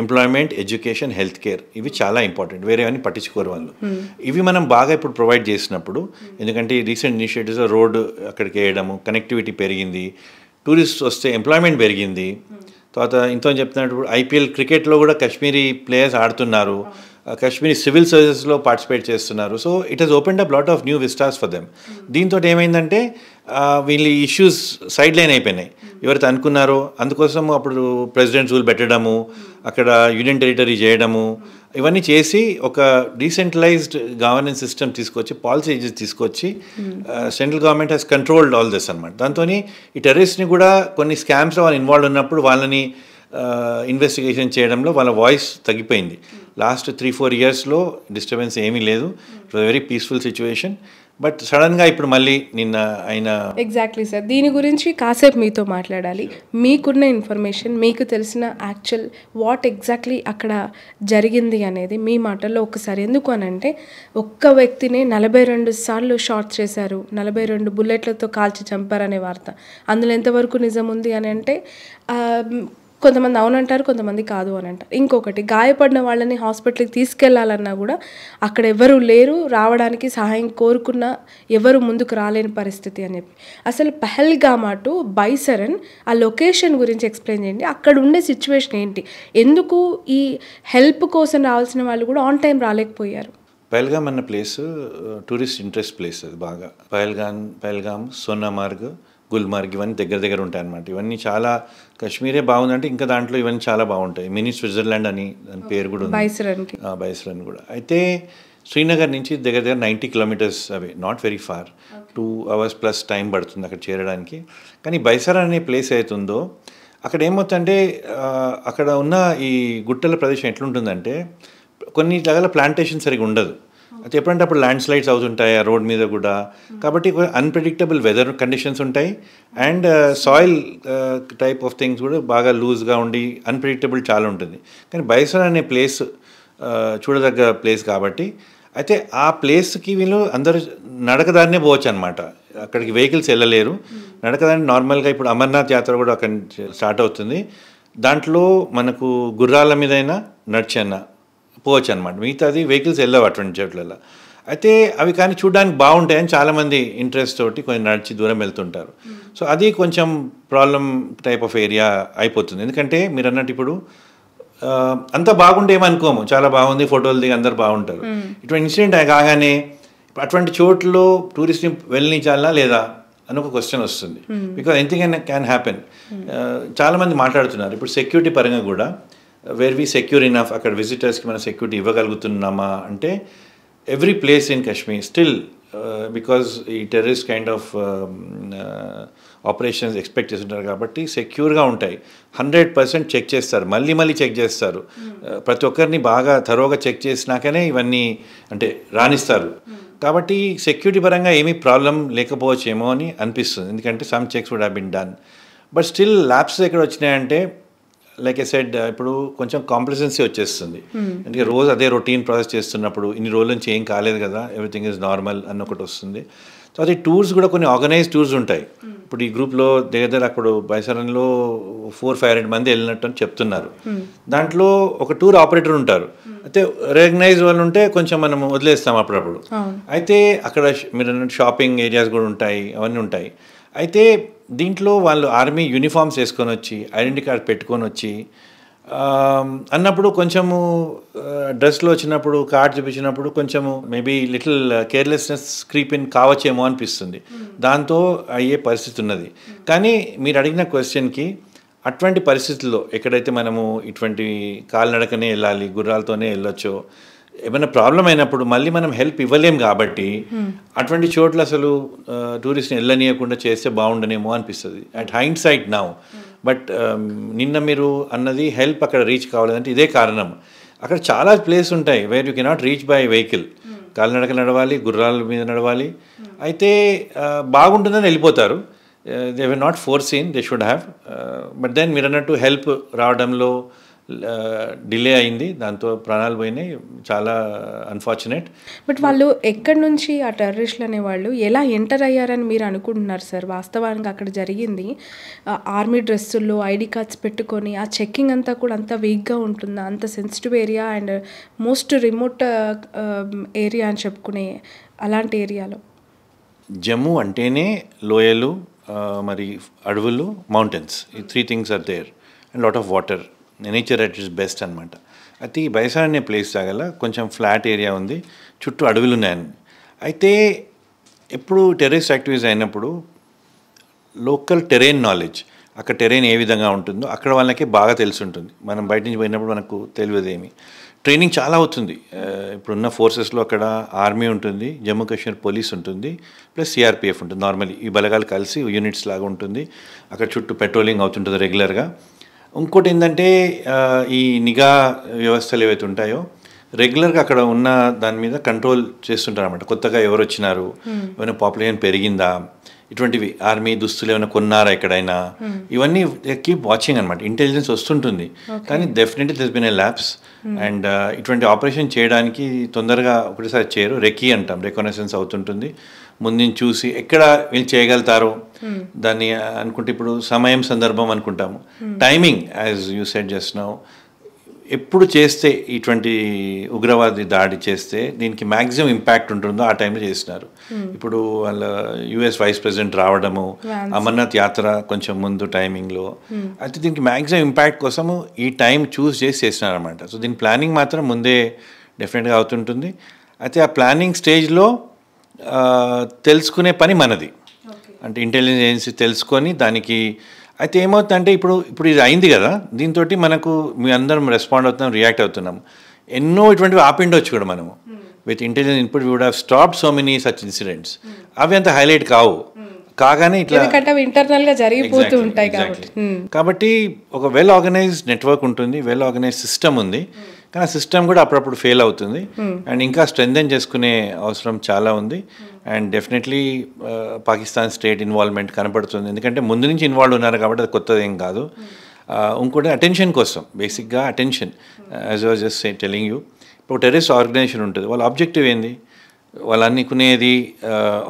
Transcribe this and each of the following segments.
Employment, education, health care ఇవి చాలా important. వేరేవన్నీ పట్టించుకోరు వాళ్ళు. ఇవి మనం బాగా ఇప్పుడు ప్రొవైడ్ చేసినప్పుడు, ఎందుకంటే రీసెంట్ ఇనిషియేటివ్స్ రోడ్ అక్కడికి వేయడము, కనెక్టివిటీ పెరిగింది, టూరిస్ట్ వస్తే ఎంప్లాయ్మెంట్ పెరిగింది. తర్వాత ఇంతో చెప్తున్నప్పుడు ఐపీఎల్ క్రికెట్లో కూడా కాశ్మీరీ ప్లేయర్స్ ఆడుతున్నారు, కాశ్మీరీ సివిల్ సర్వీసెస్లో పార్టిసిపేట్ చేస్తున్నారు. So it has opened up lot of new vistas for them. దీంతో ఏమైందంటే వీళ్ళ ఇష్యూస్ సైడ్ లైన్ అయిపోయినాయి. ఎవరైతే అనుకున్నారో అందుకోసం అప్పుడు ప్రెసిడెంట్ రూల్ పెట్టడము, అక్కడ యూనియన్ టెరిటరీ చేయడము, ఇవన్నీ చేసి ఒక డీసెంట్రలైజ్డ్ గవర్నెన్స్ సిస్టమ్ తీసుకొచ్చి, పాలసీ తీసుకొచ్చి central government has controlled all this అనమాట. దాంతో ఈ టెర్రరిస్ట్ని కూడా కొన్ని స్కామ్స్లో వాళ్ళు ఇన్వాల్వ్ ఉన్నప్పుడు వాళ్ళని ఇన్వెస్టిగేషన్ చేయడంలో వాళ్ళ వాయిస్ తగ్గిపోయింది. లాస్ట్ 3-4 ఇయర్స్లో డిస్టర్బెన్స్ ఏమీ లేదు. It was very peaceful situation. But సడన్గా ఇప్పుడు మళ్ళీ నిన్న ఆయన ఎగ్జాక్ట్లీ సార్, దీని గురించి కాసేపు మీతో మాట్లాడాలి. మీకున్న ఇన్ఫర్మేషన్, మీకు తెలిసిన యాక్చువల్ వాట్ ఎగ్జాక్ట్లీ అక్కడ జరిగింది అనేది మీ మాటల్లో ఒకసారి. ఎందుకు అని అంటే ఒక్క వ్యక్తిని 42 సార్లు షాట్ చేశారు, 42 బుల్లెట్లతో కాల్చి చంపారనే వార్త. అందులో ఎంతవరకు నిజం ఉంది అని అంటే కొంతమంది అవునంటారు, కొంతమంది కాదు అని అంటారు. ఇంకొకటి, గాయపడిన వాళ్ళని హాస్పిటల్కి తీసుకెళ్లాలన్నా కూడా అక్కడ ఎవరు లేరు, రావడానికి సహాయం కోరుకున్నా ఎవరు ముందుకు రాలేని పరిస్థితి అని చెప్పి. అసలు పహల్గామా టు బైసరన్ ఆ లొకేషన్ గురించి ఎక్స్ప్లెయిన్ చేయండి. అక్కడ ఉండే సిచ్యువేషన్ ఏంటి, ఎందుకు ఈ హెల్ప్ కోసం రావాల్సిన వాళ్ళు కూడా ఆన్ టైం రాలేకపోయారు? పహల్గామ్ అన్న ప్లేస్ టూరిస్ట్ ఇంట్రెస్ట్ ప్లేస్. అది బాగా పహల్గామ్, సోనామార్గ్, గుల్మార్గ్ ఇవన్నీ దగ్గర ఉంటాయి అన్నమాట. ఇవన్నీ చాలా కాశ్మీరే బాగుందంటే ఇంకా దాంట్లో ఇవన్నీ చాలా బాగుంటాయి. మినీ స్విట్జర్లాండ్ అని దాని పేరు కూడా ఉంది, బైసరన్ కూడా. అయితే శ్రీనగర్ నుంచి దగ్గర 90 కిలోమీటర్స్ అవి, not very far, 2 hours plus time పడుతుంది అక్కడ చేరడానికి. కానీ బైసరన్ అనే ప్లేస్ అవుతుందో అక్కడ ఏమవుతుందంటే అక్కడ ఉన్న ఈ గుట్టల ప్రదేశం ఎట్లుంటుందంటే కొన్ని జాగాల ప్లాంటేషన్ సరిగా ఉండదు. అయితే ఎప్పుడంటే అప్పుడు ల్యాండ్ స్లైడ్స్ అవుతుంటాయి ఆ రోడ్ మీద కూడా. కాబట్టి అన్ప్రెడిక్టబుల్ వెదర్ కండిషన్స్ ఉంటాయి and soil type of things కూడా బాగా లూజ్గా ఉండి అన్ప్రెడిక్టబుల్ చాలా ఉంటుంది. కానీ బైసన్ అనే ప్లేస్ చూడదగ్గ ప్లేస్ కాబట్టి అయితే ఆ ప్లేస్కి వీళ్ళు అందరూ నడకదారినే పోవచ్చు అనమాట. అక్కడికి వెహికల్స్ వెళ్ళలేరు, నడకదారిని. నార్మల్గా ఇప్పుడు అమర్నాథ్ యాత్ర కూడా అక్కడ స్టార్ట్ అవుతుంది. దాంట్లో మనకు గుర్రాల మీదైనా నడిచన్నా పోవచ్చు అనమాట. మిగతాది వెహికల్స్ వెళ్ళవు అటువంటి చోట్లలో. అయితే అవి కానీ చూడడానికి బాగుంటాయని చాలామంది ఇంట్రెస్ట్ తోటి కొంచెం నడిచి దూరం వెళ్తుంటారు. సో అది కొంచెం ప్రాబ్లం టైప్ ఆఫ్ ఏరియా అయిపోతుంది. ఎందుకంటే మీరు అన్నట్టు ఇప్పుడు అంతా బాగుంటే ఏమనుకోము, చాలా బాగుంది, ఫోటోలు దిగి అందరు బాగుంటారు. ఇటువంటి ఇన్సిడెంట్ కాగానే అటువంటి చోట్లలో టూరిస్ట్ని వెళ్ళనించాలా లేదా అని ఒక క్వశ్చన్ వస్తుంది. Because anything can happen. చాలామంది మాట్లాడుతున్నారు ఇప్పుడు సెక్యూరిటీ పరంగా కూడా, వేర్ వి సెక్యూర్ ఇనఫ్, అక్కడ విజిటర్స్కి మనం సెక్యూరిటీ ఇవ్వగలుగుతున్నామా అంటే every place in Kashmir still because ఈ terrorist kind of operations expect చేస్తుంటారు కాబట్టి సెక్యూర్గా ఉంటాయి. 100% చెక్ చేస్తారు, మళ్ళీ చెక్ చేస్తారు. ప్రతి ఒక్కరిని బాగా థరోగా చెక్ చేసినాకనే ఇవన్నీ అంటే రాణిస్తారు. కాబట్టి సెక్యూరిటీ పరంగా ఏమీ ప్రాబ్లం లేకపోవచ్చేమో అని అనిపిస్తుంది, ఎందుకంటే some checks would have been done. But still labs ఎక్కడ వచ్చినాయంటే లైక్ ఐ సెడ్ ఇప్పుడు కొంచెం కాంప్లసెన్సీ వచ్చేస్తుంది. ఎందుకంటే రోజు అదే రొటీన్ ప్రాసెస్ చేస్తున్నప్పుడు ఇన్ని రోజుల నుంచి ఏం కాలేదు కదా, ఎవ్రీథింగ్ ఈజ్ నార్మల్ అన్న ఒకటి వస్తుంది. తర్వాత ఈ టూర్స్ కూడా కొన్ని ఆర్గనైజ్ టూర్స్ ఉంటాయి. ఇప్పుడు ఈ గ్రూప్లో దగ్గర అప్పుడు బైసరన్లో 400-500 మంది వెళ్ళినట్టు అని చెప్తున్నారు. దాంట్లో ఒక టూర్ ఆపరేటర్ ఉంటారు. అయితే రికగ్నైజ్ వాళ్ళు ఉంటే కొంచెం మనం వదిలేస్తాం అప్పుడప్పుడు. అయితే అక్కడ మీరు అన్నట్టు షాపింగ్ ఏరియాస్ కూడా ఉంటాయి, అవన్నీ ఉంటాయి. అయితే దీంట్లో వాళ్ళు ఆర్మీ యూనిఫామ్స్ వేసుకొని వచ్చి ఐడెంటిటీ కార్డ్ పెట్టుకొని వచ్చి అన్నప్పుడు కొంచెము డ్రెస్లో వచ్చినప్పుడు కార్డ్ చూపించినప్పుడు కొంచెము maybe little carelessness creep in కావచ్చేమో అనిపిస్తుంది. దాంతో అయ్యే పరిస్థితి ఉన్నది. కానీ మీరు అడిగిన క్వశ్చన్కి అటువంటి పరిస్థితుల్లో ఎక్కడైతే మనము ఇటువంటి కాలినడకనే వెళ్ళాలి, గుర్రాలతోనే వెళ్ళొచ్చో, ఏమైనా ప్రాబ్లం అయినప్పుడు మళ్ళీ మనం హెల్ప్ ఇవ్వలేం కాబట్టి అటువంటి చోట్ల అసలు టూరిస్ట్ని వెళ్ళనీయకుండా చేస్తే బాగుండనేమో అనిపిస్తుంది at hind side now. But నిన్న మీరు అన్నది హెల్ప్ అక్కడ రీచ్ కావాలంటే ఇదే కారణం. అక్కడ చాలా ప్లేస్ ఉంటాయి where you cannot reach by vehicle, కాలినడక నడవాలి, గుర్రాల మీద నడవాలి. అయితే బాగుంటుందని వెళ్ళిపోతారు. They were not foreseen, they should have. But then మీరు అన్నట్టు హెల్ప్ రావడంలో డిలే అయింది, దాంతో ప్రాణాలు పోయినాయి. చాలా అన్ఫార్చునేట్. బట్ వాళ్ళు ఎక్కడి నుంచి ఆ టెర్రరిస్టులు అనేవాళ్ళు ఎలా ఎంటర్ అయ్యారని మీరు అనుకుంటున్నారు సార్? వాస్తవానికి అక్కడ జరిగింది ఆర్మీ డ్రెస్సుల్లో ఐడి కార్డ్స్ పెట్టుకొని ఆ చెక్కింగ్ అంతా కూడా అంత వీక్గా ఉంటుందా? అంత sensitive area and most remote area అని చెప్పుకునే అలాంటి ఏరియాలో. జమ్మూ అంటేనే లోయలు, మరి అడవులు, మౌంటైన్స్, ఈ 3 things are there and lot of water. Nature at its best అనమాట. అయితే ఈ బైసాన్ అనే ప్లేస్ తగల కొంచెం ఫ్లాట్ ఏరియా ఉంది, చుట్టూ అడవులు ఉన్నాయని. అయితే ఎప్పుడు టెర్రరిస్ట్ యాక్టివిటీస్ అయినప్పుడు లోకల్ టెరైన్ నాలెడ్జ్, అక్కడ టెరైన్ ఏ విధంగా ఉంటుందో అక్కడ వాళ్ళకి బాగా తెలిసి ఉంటుంది. మనం బయట నుంచి పోయినప్పుడు మనకు తెలియదేమి. ట్రైనింగ్ చాలా అవుతుంది. ఇప్పుడున్న ఫోర్సెస్లో అక్కడ ఆర్మీ ఉంటుంది, జమ్మూ కాశ్మీర్ పోలీస్ ఉంటుంది, ప్లస్ సిఆర్పిఎఫ్ ఉంటుంది. నార్మల్లీ ఈ బలగాలు కలిసి యూనిట్స్ లాగా ఉంటుంది. అక్కడ చుట్టూ పెట్రోలింగ్ అవుతుంటుంది రెగ్యులర్గా. ఇంకోటి ఏంటంటే ఈ నిఘా వ్యవస్థలు ఏవైతే ఉంటాయో రెగ్యులర్గా అక్కడ ఉన్న దాని మీద కంట్రోల్ చేస్తుంటారు అన్నమాట. కొత్తగా ఎవరు వచ్చినారు, ఏమైనా పాపులేషన్ పెరిగిందా, ఇటువంటివి ఆర్మీ దుస్తులు ఏమైనా కొన్నారా ఎక్కడైనా, ఇవన్నీ కీప్ వాచింగ్ అనమాట. ఇంటెలిజెన్స్ వస్తుంటుంది, కానీ definitely this been a labs. And ఇటువంటి ఆపరేషన్ చేయడానికి తొందరగా ఒకటిసారి చేయరు. రెకీ అంటాం, రికగ్నైసెన్స్ అవుతుంటుంది. ముందు చూసి ఎక్కడ వీళ్ళు చేయగలుగుతారో దాన్ని అనుకుంటే, ఇప్పుడు సమయం సందర్భం అనుకుంటాము. Timing as you said just now, ఎప్పుడు చేస్తే ఇటువంటి ఉగ్రవాది దాడి చేస్తే దీనికి మ్యాక్సిమం ఇంపాక్ట్ ఉంటుందో ఆ టైంలో చేసినారు. ఇప్పుడు వాళ్ళ యుఎస్ వైస్ ప్రెసిడెంట్ రావడము, అమర్నాథ్ యాత్ర కొంచెం ముందు టైమింగ్లో, అయితే దీనికి మ్యాక్సిమం ఇంపాక్ట్ కోసము ఈ టైం చూస్ చేసి చేసినారనమాట. సో దీని ప్లానింగ్ మాత్రం ముందే డెఫినెట్గా అవుతుంటుంది. అయితే ఆ ప్లానింగ్ స్టేజ్లో తెలుసుకునే పని మనది, అంటే ఇంటెలిజెన్స్ ఏజెన్సీ తెలుసుకొని దానికి. అయితే ఏమవుతుందంటే ఇప్పుడు ఇది అయింది కదా, దీంతో మనకు మీ అందరం రెస్పాండ్ అవుతున్నాం, రియాక్ట్ అవుతున్నాం. ఎన్నో ఇటువంటివి ఆపిండొచ్చు కూడా మనము. With intelligence input we would have stopped so many such incidents. అవి అంత హైలైట్ కాగానే ఇట్లా ఇంటర్నల్గా జరిగిపోతూ ఉంటాయి కాబట్టి ఒక వెల్ ఆర్గనైజ్డ్ నెట్వర్క్ ఉంటుంది, వెల్ ఆర్గనైజ్డ్ సిస్టమ్ ఉంది. కానీ ఆ సిస్టమ్ కూడా అప్పుడప్పుడు ఫెయిల్ అవుతుంది. అండ్ ఇంకా స్ట్రెంథెన్ చేసుకునే అవసరం చాలా ఉంది. And definitely Pakistan state involvement కనపడుతుంది, ఎందుకంటే ముందు నుంచి ఇన్వాల్వ్ ఉన్నారు కాబట్టి అది కొత్తది ఏం కాదు. ఇంకోటి అటెన్షన్ కోసం, బేసిక్గా attention. As was just telling you, ఇప్పుడు టెర్రరిస్ట్ ఆర్గనైజేషన్ ఉంటుంది, వాళ్ళ ఆబ్జెక్టివ్ ఏంది, వాళ్ళు అనుకునేది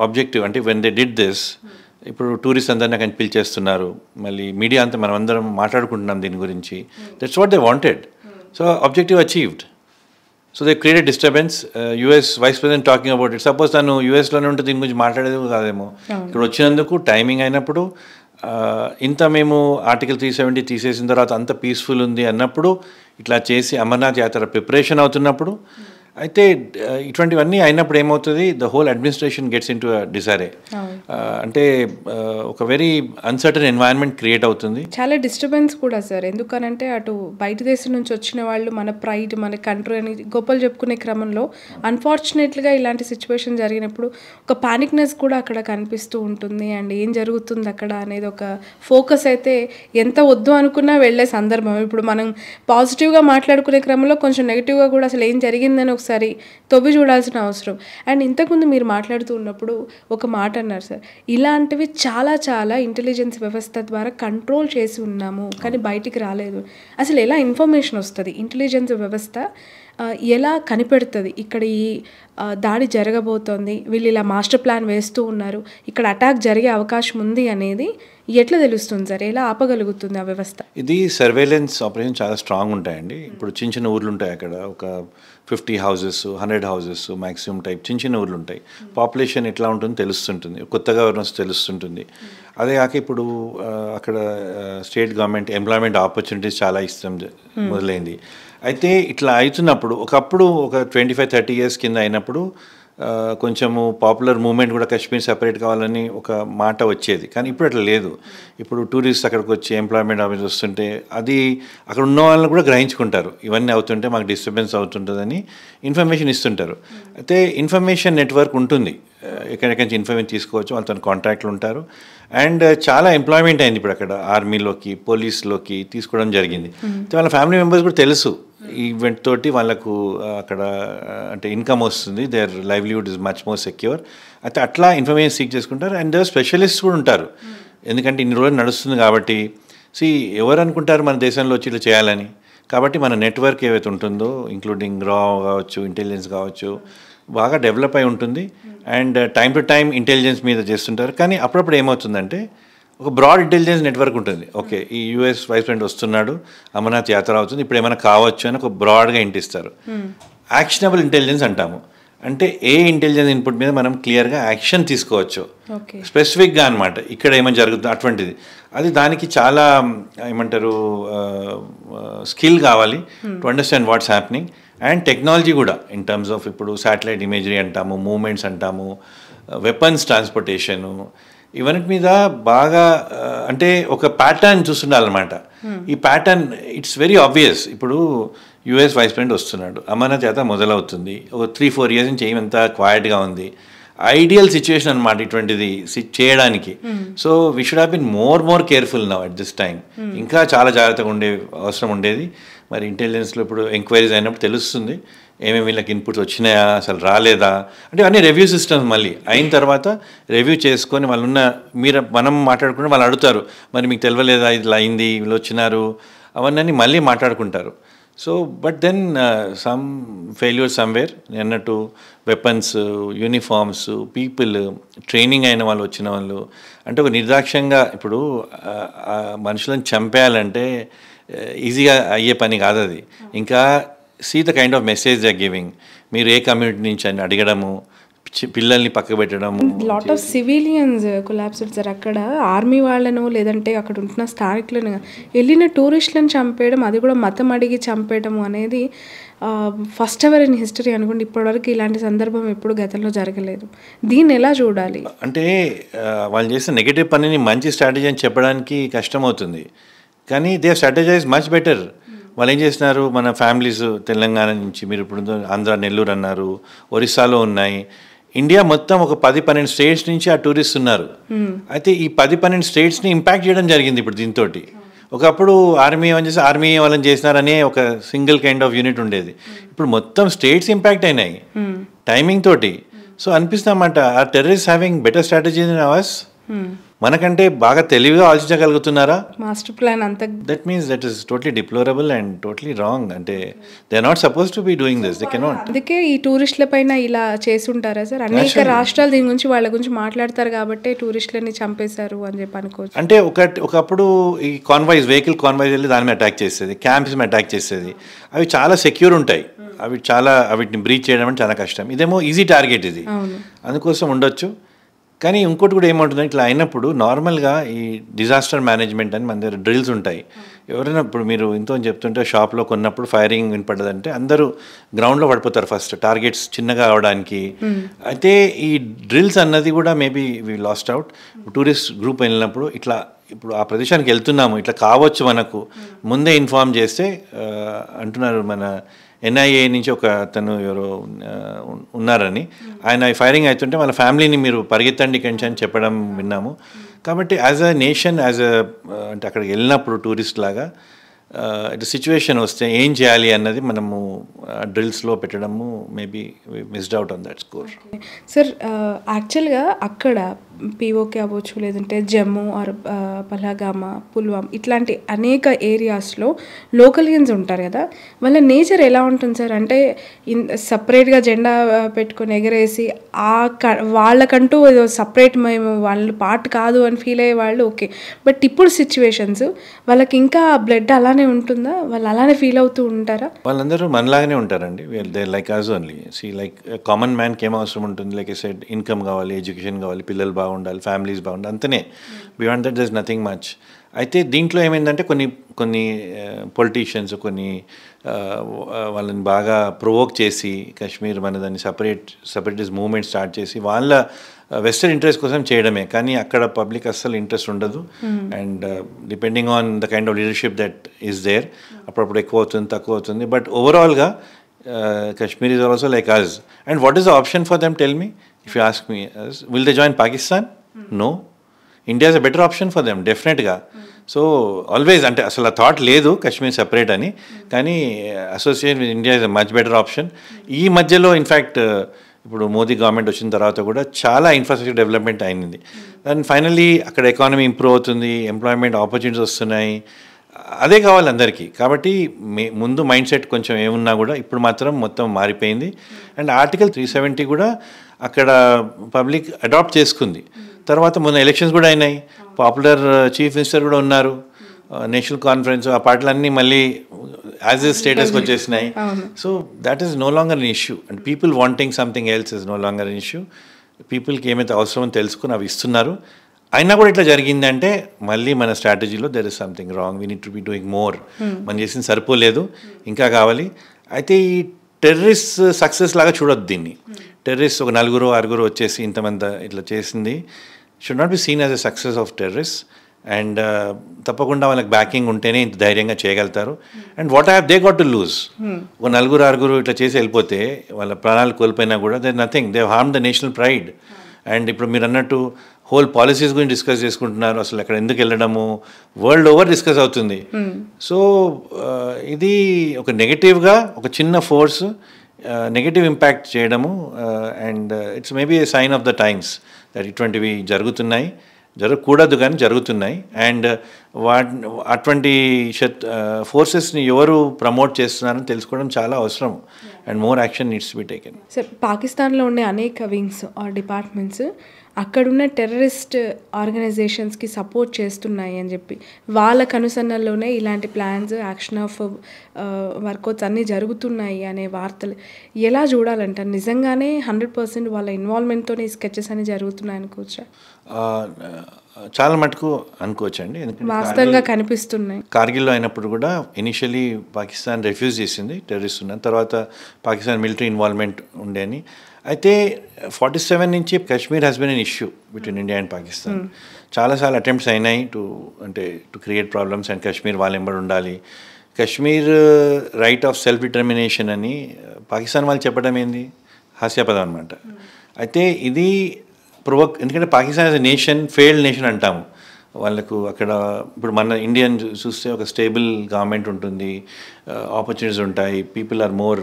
ఆబ్జెక్టివ్ అంటే వెన్ దే డిడ్ దిస్. ఇప్పుడు టూరిస్ట్ అందరినీ అక్కడ పిలిచేస్తున్నారు, మళ్ళీ మీడియా అంతా మనం అందరం మాట్లాడుకుంటున్నాం దీని గురించి. That's what they wanted. So objective achieved. So they created disturbance. US vice president talking about it. Suppose తను యూఎస్లోనే ఉంటే దీని గురించి మాట్లాడేది కాదేమో. ఇక్కడ వచ్చినందుకు టైమింగ్ అయినప్పుడు ఇంత మేము ఆర్టికల్ 370 తీసేసిన తర్వాత అంత పీస్ఫుల్ ఉంది అన్నప్పుడు, ఇట్లా చేసి అమర్నాథ్ యాత్ర ప్రిపరేషన్ అవుతున్నప్పుడు, అయితే ఇటువంటివన్నీ అయినప్పుడు ఏమవుతుంది, the whole administration gets in to disarray. అంటే ఒక వెరీ అన్సర్టన్ ఎన్వైరన్మెంట్ క్రియేట్ అవుతుంది. చాలా డిస్టర్బెన్స్ కూడా సార్. ఎందుకనంటే అటు బయట దేశం నుంచి వచ్చిన వాళ్ళు మన ప్రైడ్, మన కంట్రీ అని గొప్పలు చెప్పుకునే క్రమంలో అన్ఫార్చునేట్గా ఇలాంటి సిచ్యువేషన్ జరిగినప్పుడు ఒక పానిక్నెస్ కూడా అక్కడ కనిపిస్తూ ఉంటుంది. అండ్ ఏం జరుగుతుంది అక్కడ అనేది ఒక ఫోకస్ అయితే ఎంత వద్దు అనుకున్నా వెళ్ళే సందర్భం. ఇప్పుడు మనం పాజిటివ్గా మాట్లాడుకునే క్రమంలో కొంచెం నెగిటివ్గా కూడా అసలు ఏం జరిగిందని ఒకసారి తవ్వి చూడాల్సిన అవసరం. అండ్ ఇంతకుముందు మీరు మాట్లాడుతూ ఉన్నప్పుడు ఒక మాట అన్నారు సార్, ఇలాంటివి చాలా చాలా ఇంటెలిజెన్స్ వ్యవస్థ ద్వారా కంట్రోల్ చేసి ఉన్నాము కానీ బయటికి రాలేదు. అసలు ఎలా ఇన్ఫర్మేషన్ వస్తుంది, ఇంటెలిజెన్స్ వ్యవస్థ ఎలా కనిపెడుతుంది ఇక్కడ ఈ దాడి జరగబోతోంది, వీళ్ళు ఇలా మాస్టర్ ప్లాన్ వేస్తూ ఉన్నారు, ఇక్కడ అటాక్ జరిగే అవకాశం ఉంది అనేది ఎట్లా తెలుస్తుంది సార్? ఎలా ఆపగలుగుతుంది ఆ వ్యవస్థ? ఇది సర్వేలెన్స్ ఆపరేషన్ చాలా స్ట్రాంగ్ ఉంటాయండి. ఇప్పుడు చిన్న చిన్న ఊర్లు ఉంటాయి, అక్కడ ఒక 50 హౌసెస్ 100 హౌసెస్ మ్యాక్సిమం టైప్ చిన్న చిన్న ఊర్లు ఉంటాయి. పాపులేషన్ ఎట్లా ఉంటుందో తెలుస్తుంటుంది, కొత్తగా ఎవరినో తెలుస్తుంటుంది. అదే కాక ఇప్పుడు అక్కడ స్టేట్ గవర్నమెంట్ ఎంప్లాయ్మెంట్ ఆపర్చునిటీస్ చాలా ఇష్టం మొదలైంది. అయితే ఇట్లా అవుతున్నప్పుడు ఒకప్పుడు ఒక 25-30 ఇయర్స్ కింద అయినప్పుడు కొంచెము పాపులర్ మూమెంట్ కూడా కాశ్మీర్ సెపరేట్ కావాలని ఒక మాట వచ్చేది. కానీ ఇప్పుడు అట్లా లేదు. ఇప్పుడు టూరిస్ట్ అక్కడికి వచ్చి ఎంప్లాయ్మెంట్ ఆఫీస్ వస్తుంటే అది అక్కడ ఉన్న వాళ్ళని కూడా గ్రహించుకుంటారు, ఇవన్నీ అవుతుంటే మాకు డిస్టర్బెన్స్ అవుతుంటుందని ఇన్ఫర్మేషన్ ఇస్తుంటారు. అయితే ఇన్ఫర్మేషన్ నెట్వర్క్ ఉంటుంది, ఎక్కడెక్కడి నుంచి ఇన్ఫర్మేషన్ తీసుకోవచ్చు, వాళ్ళతో కాంటాక్ట్లు ఉంటారు. అండ్ చాలా ఎంప్లాయ్మెంట్ అయింది ఇప్పుడు అక్కడ, ఆర్మీలోకి పోలీస్లోకి తీసుకోవడం జరిగింది. వాళ్ళ ఫ్యామిలీ మెంబర్స్ కూడా తెలుసు ఈవెంట్ తోటి వాళ్ళకు అక్కడ అంటే ఇన్కమ్ వస్తుంది, there livelihood is much more secure. అయితే అట్లా ఇన్ఫర్మేషన్ సీక్ చేసుకుంటారు. అండ్ దేర్ స్పెషలిస్ట్ కూడా ఉంటారు, ఎందుకంటే ఇన్ని రోజులు నడుస్తుంది కాబట్టి. ఎవరు అనుకుంటారు మన దేశంలో వచ్చి ఇట్లా చేయాలని, కాబట్టి మన నెట్వర్క్ ఏవైతే ఉంటుందో ఇంక్లూడింగ్ రా కావచ్చు, ఇంటెలిజెన్స్ కావచ్చు, బాగా డెవలప్ అయి ఉంటుంది. And time to time intelligence మీద చేస్తుంటారు. కానీ అప్పుడప్పుడు ఏమవుతుందంటే ఒక బ్రాడ్ ఇంటెలిజెన్స్ నెట్వర్క్ ఉంటుంది. ఓకే, ఈ యూఎస్ వైస్ ప్రెసిడెంట్ వస్తున్నాడు, అమర్నాథ్ యాత్ర అవుతుంది, ఇప్పుడు ఏమైనా కావచ్చు అని ఒక బ్రాడ్గా ఇంటిస్తారు. యాక్షనబుల్ ఇంటెలిజెన్స్ అంటాము. అంటే ఏ ఇంటెలిజెన్స్ ఇన్పుట్ మీద మనం క్లియర్గా యాక్షన్ తీసుకోవచ్చు, స్పెసిఫిక్గా అనమాట, ఇక్కడ ఏమైనా జరుగుతుంది అటువంటిది. అది దానికి చాలా ఏమంటారు స్కిల్ కావాలి to understand what's happening. And technology కూడా ఇన్ టర్మ్స్ ఆఫ్ ఇప్పుడు శాటిలైట్ ఇమేజరీ అంటాము, మూమెంట్స్ అంటాము, వెపన్స్ ట్రాన్స్పోర్టేషను, ఇవన్నీ మీద బాగా అంటే ఒక ప్యాటర్న్ చూస్తుండాలన్నమాట. ఈ ప్యాటర్న్ ఇట్స్ వెరీ ఆబ్వియస్. ఇప్పుడు యుఎస్ వైస్ ప్రెసిడెంట్ వస్తున్నాడు, అమర్నాథ్ యాత్ర మొదలవుతుంది, ఒక 3-4 years నుంచి ఏమంతా క్వైట్గా ఉంది. ఐడియల్ సిచ్యువేషన్ అనమాట ఇటువంటిది చేయడానికి. So we should have been more careful now at this time. ఇంకా చాలా జాగ్రత్తగా అవసరం ఉండేది. మరి ఇంటెలిజెన్స్లో ఇప్పుడు ఎంక్వైరీస్ అయినప్పుడు తెలుస్తుంది ఏమేమి వీళ్ళకి ఇన్పుట్స్ వచ్చినాయా, అసలు రాలేదా, అంటే అన్ని రివ్యూ సిస్టమ్స్ మళ్ళీ అయిన తర్వాత రివ్యూ చేసుకొని వాళ్ళున్న మనం మాట్లాడుకుంటే వాళ్ళు అడుగుతారు, మరి మీకు తెలియలేదా ఇట్లా అయింది, వీళ్ళు వచ్చినారు, అవన్నీ మళ్ళీ మాట్లాడుకుంటారు. So but then some failure somewhere అన్నట్టు వెపన్స్, యూనిఫామ్స్, పీపుల్, ట్రైనింగ్ అయిన వాళ్ళు వచ్చిన వాళ్ళు, అంటే ఒక నిర్దాక్ష్యంగా ఇప్పుడు మనుషులను చంపేయాలంటే ఈజీగా అయ్యే పని కాదు అది. ఇంకా see the kind of message they giving. మీరు ఏ కమ్యూనిటీ నుంచి అని అడగడము, పిల్లల్ని పక్క పెట్టడము. Lot of civilians collapsed sir. అక్కడ ఆర్మీ వాళ్ళను లేదంటే అక్కడ ఉంటున్న స్థానికులను వెళ్ళిన టూరిస్టులను చంపేయడం, అది కూడా మతం అడిగి చంపేయడం అనేది ఫస్ట్ ఎవర్ ఇన్ హిస్టరీ అనుకోండి. ఇప్పటివరకు ఇలాంటి సందర్భం ఎప్పుడు గతంలో జరగలేదు. దీన్ని ఎలా చూడాలి? అంటే వాళ్ళు చేసిన నెగిటివ్ పనిని మంచి స్ట్రాటజీ అని చెప్పడానికి కష్టమవుతుంది. కానీ దే స్ట్రాటజైజ్ మచ్ బెటర్. వాళ్ళు ఏం చేస్తున్నారు, మన ఫ్యామిలీస్ తెలంగాణ నుంచి, మీరు ఇప్పుడు ఆంధ్ర, నెల్లూరు అన్నారు, ఒరిస్సాలో ఉన్నాయి, ఇండియా మొత్తం ఒక 10-12 స్టేట్స్ నుంచి ఆ టూరిస్ట్ ఉన్నారు. అయితే ఈ 10-12 స్టేట్స్ని ఇంపాక్ట్ చేయడం జరిగింది ఇప్పుడు దీంతో. ఒకప్పుడు ఆర్మీ ఏమని చేసి ఆర్మీ వాళ్ళని చేసినారనే ఒక సింగిల్ కైండ్ ఆఫ్ యూనిట్ ఉండేది. ఇప్పుడు మొత్తం స్టేట్స్ ఇంపాక్ట్ అయినాయి టైమింగ్ తోటి. సో అనిపిస్తామంట ఆ terrorist having better strategy in ours. మనకంటే బాగా తెలివిగా ఆలోచించగలుగుతున్నారా? మాస్టర్ ప్లాన్ అంతా. That means that is totally deplorable and totally wrong. అంటే they are not suppose to be doing this, they cannot. అందుకే ఈ టూరిస్టుల పైన ఇలా చేసి ఉంటారా సార్? అనేక రాష్ట్రాలు దీని గురించి వాళ్ళ గురించి మాట్లాడతారు కాబట్టి టూరిస్టులని చంపేశారు అని చెప్పి అనుకోవచ్చు. అంటే ఒకప్పుడు ఈ కాన్వాయ్స్, వెహికల్ కాన్వాయ్స్ వెళ్ళి దాని మీద అటాక్ చేసేది, క్యాంప్స్ మీద అటాక్ చేసేది. అవి చాలా సెక్యూర్ ఉంటాయి, వీటిని బ్రీచ్ చేయడం అంటే చాలా కష్టం. ఇదేమో ఈజీ టార్గెట్ ఇది, అందుకోసం ఉండొచ్చు. కానీ ఇంకోటి కూడా ఏమంటుంది, ఇట్లా అయినప్పుడు నార్మల్గా ఈ డిజాస్టర్ మేనేజ్మెంట్ అని మన దగ్గర డ్రిల్స్ ఉంటాయి. ఎవరైనా ఇప్పుడు మీరు ఇంతో చెప్తుంటే షాప్లో కొన్నప్పుడు ఫైరింగ్ వినపడ్డదంటే అందరూ గ్రౌండ్లో పడిపోతారు ఫస్ట్, టార్గెట్స్ చిన్నగా అవడానికి. అయితే ఈ డ్రిల్స్ అన్నది కూడా maybe we last out. Tourist group వెళ్ళినప్పుడు ఇట్లా ఇప్పుడు ఆ ప్రదేశానికి వెళ్తున్నాము, ఇట్లా కావచ్చు, మనకు ముందే ఇన్ఫార్మ్ చేస్తే అంటున్నారు. మన ఎన్ఐఏ నుంచి ఒక తను ఎవరో ఉన్నారని, ఆయన ఫైరింగ్ అవుతుంటే వాళ్ళ ఫ్యామిలీని మీరు పరిగెత్తండి ఇక్కడి నుంచి అని చెప్పడం విన్నాము. కాబట్టి యాజ్ అ నేషన్, అంటే అక్కడికి వెళ్ళినప్పుడు టూరిస్ట్ లాగా ఇటు సిచ్యువేషన్ వస్తే ఏం చేయాలి అన్నది మనము డ్రిల్స్లో పెట్టడము maybe missed out on that score. Sir యాక్చువల్గా అక్కడ పీఓకే అవ్వచ్చు, లేదంటే జమ్మూ ఆర్ పహల్గామ్, పుల్వామా ఇట్లాంటి అనేక ఏరియాస్లో లోకలియన్స్ ఉంటారు కదా, వాళ్ళ నేచర్ ఎలా ఉంటుంది సార్? అంటే సపరేట్గా జెండా పెట్టుకొని ఎగరేసి వాళ్ళకంటూ ఏదో సపరేట్ మేము వాళ్ళ పార్ట్ కాదు అని ఫీల్ అయ్యే వాళ్ళు ఓకే. బట్ ఇప్పుడు సిచ్యువేషన్స్ వాళ్ళకి ఇంకా బ్లడ్ అలానే ఉంటుందా? వాళ్ళు అలానే ఫీల్ అవుతూ ఉంటారా? వాళ్ళందరూ మనలాగానే ఉంటారండి. They like us only. See like common మ్యాన్కి ఏం అవసరం ఉంటుంది, లైక్ ఐ సెడ్ ఇన్కమ్ కావాలి, ఎడ్యుకేషన్ కావాలి, పిల్లలు బాగుండాలి, ఫ్యామిలీస్ బాగుండాలి, అంతనే. Beyond that there is nothing much. అయితే దీంట్లో ఏమైందంటే కొన్ని పొలిటీషియన్స్ వాళ్ళని బాగా ప్రొవోక్ చేసి కాశ్మీర్ మన దాన్ని సపరేటిస్ట్ మూవ్మెంట్ స్టార్ట్ చేసి వాళ్ళ వెస్టర్న్ ఇంట్రెస్ట్ కోసం చేయడమే. కానీ అక్కడ పబ్లిక్ అస్సలు ఇంట్రెస్ట్ ఉండదు. And depending on the kind of leadership that is there, అప్పుడప్పుడు ఎక్కువ అవుతుంది, తక్కువ అవుతుంది. బట్ ఓవరాల్గా Kashmir is also like us. And what is the option for them, tell me? If you ask me, will they join Pakistan? No. India is a better option for them, definitely. So always, అంటే అసలు ఆ thought లేదు Kashmir separate అని, కానీ association with India is a much better option. ఈ మధ్యలో in fact ఇప్పుడు Modi government వచ్చిన తర్వాత కూడా చాలా ఇన్ఫ్రాస్ట్రక్చర్ డెవలప్మెంట్ అయింది. అండ్ ఫైనల్లీ అక్కడ ఎకానమీ ఇంప్రూవ్ అవుతుంది, ఎంప్లాయ్మెంట్ ఆపర్చునిటీస్ వస్తున్నాయి. అదే కావాలి అందరికీ. కాబట్టి ముందు మైండ్ సెట్ కొంచెం ఏమున్నా కూడా ఇప్పుడు మాత్రం మొత్తం మారిపోయింది. అండ్ ఆర్టికల్ 370 కూడా అక్కడ పబ్లిక్ అడాప్ట్ చేసుకుంది. తర్వాత మొన్న ఎలక్షన్స్ కూడా అయినాయి, పాపులర్ చీఫ్ మినిస్టర్ కూడా ఉన్నారు, నేషనల్ కాన్ఫరెన్స్, ఆ పార్టీలన్నీ మళ్ళీ యాజ్ ఎ స్టేటస్కి వచ్చేసినాయి. So that is no longer an issue. And people wanting something else is no longer an issue. పీపుల్కి ఏమైతే అవసరమో తెలుసుకుని అవి ఇస్తున్నారు. అయినా కూడా ఇట్లా జరిగిందంటే మళ్ళీ మన స్ట్రాటజీలో there is something wrong, we need to be doing more. మనం చేసింది సరిపోలేదు, ఇంకా కావాలి. అయితే ఈ టెర్రరిస్ట్ సక్సెస్ లాగా చూడొద్దు దీన్ని. టెర్రరిస్ట్ ఒక 4-6 వచ్చేసి ఇంతమంది ఇట్లా చేసింది should not be seen as a success of terrorist. And తప్పకుండా వాళ్ళకి బ్యాకింగ్ ఉంటేనే ఇంత ధైర్యంగా చేయగలుగుతారు. And what have they got to lose? ఒక 4-6 ఇట్లా చేసి వెళ్ళిపోతే వాళ్ళ ప్రాణాలు కోల్పోయినా కూడా they nothing, they harm the national pride. And ఇప్పుడు మీరు అన్నట్టు హోల్ పాలసీస్ గురించి డిస్కస్ చేసుకుంటున్నారు, అసలు అక్కడ ఎందుకు వెళ్ళడము, వరల్డ్ ఓవర్ డిస్కస్ అవుతుంది. సో ఇది ఒక నెగటివ్గా ఒక చిన్న ఫోర్స్ నెగటివ్ ఇంపాక్ట్ చేయడము. And it's maybe a sign of the times that ఇటువంటివి జరుగుతున్నాయి, జరగకూడదు కానీ జరుగుతున్నాయి. అండ్ అటువంటి ఫోర్సెస్ని ఎవరు ప్రమోట్ చేస్తున్నారని తెలుసుకోవడం చాలా అవసరం. And more action needs to be taken. Sir, పాకిస్తాన్లో ఉండే అనేక వింగ్స్ ఆర్ డిపార్ట్మెంట్స్ అక్కడున్న టెర్రరిస్ట్ ఆర్గనైజేషన్స్కి సపోర్ట్ చేస్తున్నాయి అని చెప్పి వాళ్ళ కనుసన్నల్లోనే ఇలాంటి ప్లాన్స్, యాక్షన్ ఆఫ్ వర్కౌట్స్ అన్నీ జరుగుతున్నాయి అనే వార్తలు ఎలా చూడాలంటారు? నిజంగానే 100% వాళ్ళ ఇన్వాల్వ్మెంట్తోనే ఈ స్కెచెస్ అన్ని జరుగుతున్నాయి అనుకోవచ్చా? చాలా మటుకు అనుకోవచ్చు అండి. ఎందుకంటే వాస్తవంగా కనిపిస్తున్నాయి. కార్గిల్లో అయినప్పుడు కూడా ఇనిషియలీ పాకిస్తాన్ రిఫ్యూజ్ చేసింది టెర్రరిస్ట్ ఉన్న తర్వాత, పాకిస్తాన్ మిలిటరీ ఇన్వాల్వ్మెంట్ ఉండే అని. అయితే 47 నుంచి Kashmir has been an issue between India and Pakistan. చాలాసార్లు అటెంప్ట్స్ అయినాయి to create problems and Kashmir వాళ్ళ ఎంబడి ఉండాలి. Kashmir right of self determination అని పాకిస్తాన్ వాళ్ళు చెప్పడం ఏంది హాస్యాపదం అనమాట. అయితే ఇది ఎందుకంటే Pakistan as a nation failed nation అంటాము. వాళ్ళకు అక్కడ ఇప్పుడు మన ఇండియన్ చూస్తే ఒక స్టేబుల్ గవర్నమెంట్ ఉంటుంది, ఆపర్చునిటీస్ ఉంటాయి, people are more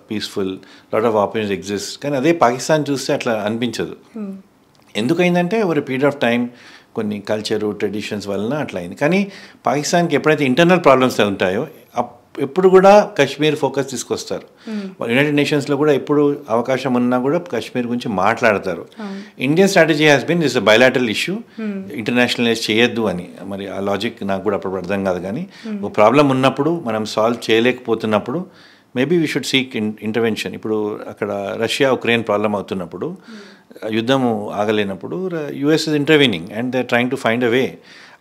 peaceful, lot of opportunities exist. కానీ అదే పాకిస్తాన్ చూస్తే అట్లా అనిపించదు. ఎందుకైందంటే ఓవర్ పీరియడ్ ఆఫ్ టైం కొన్ని కల్చరు ట్రెడిషన్స్ వలన అట్లా అయింది. కానీ పాకిస్తాన్కి ఎప్పుడైతే ఇంటర్నల్ ప్రాబ్లమ్స్ ఉంటాయో ఎప్పుడు కూడా కాశ్మీర్ ఫోకస్ తీసుకొస్తారు. యునైటెడ్ నేషన్స్లో కూడా ఎప్పుడు అవకాశం ఉన్నా కూడా కాశ్మీర్ గురించి మాట్లాడతారు. Indian strategy has been this bilateral issue, internationalise చేయొద్దు అని. మరి ఆ లాజిక్ నాకు కూడా అప్పుడు అర్థం కాదు. కానీ ఒక ప్రాబ్లం ఉన్నప్పుడు మనం సాల్వ్ చేయలేకపోతున్నప్పుడు maybe we should seek intervention. ఇప్పుడు అక్కడ రష్యా ఉక్రెయిన్ ప్రాబ్లం అవుతున్నప్పుడు, యుద్ధము ఆగలేనప్పుడు US is intervening and they trying to find a way.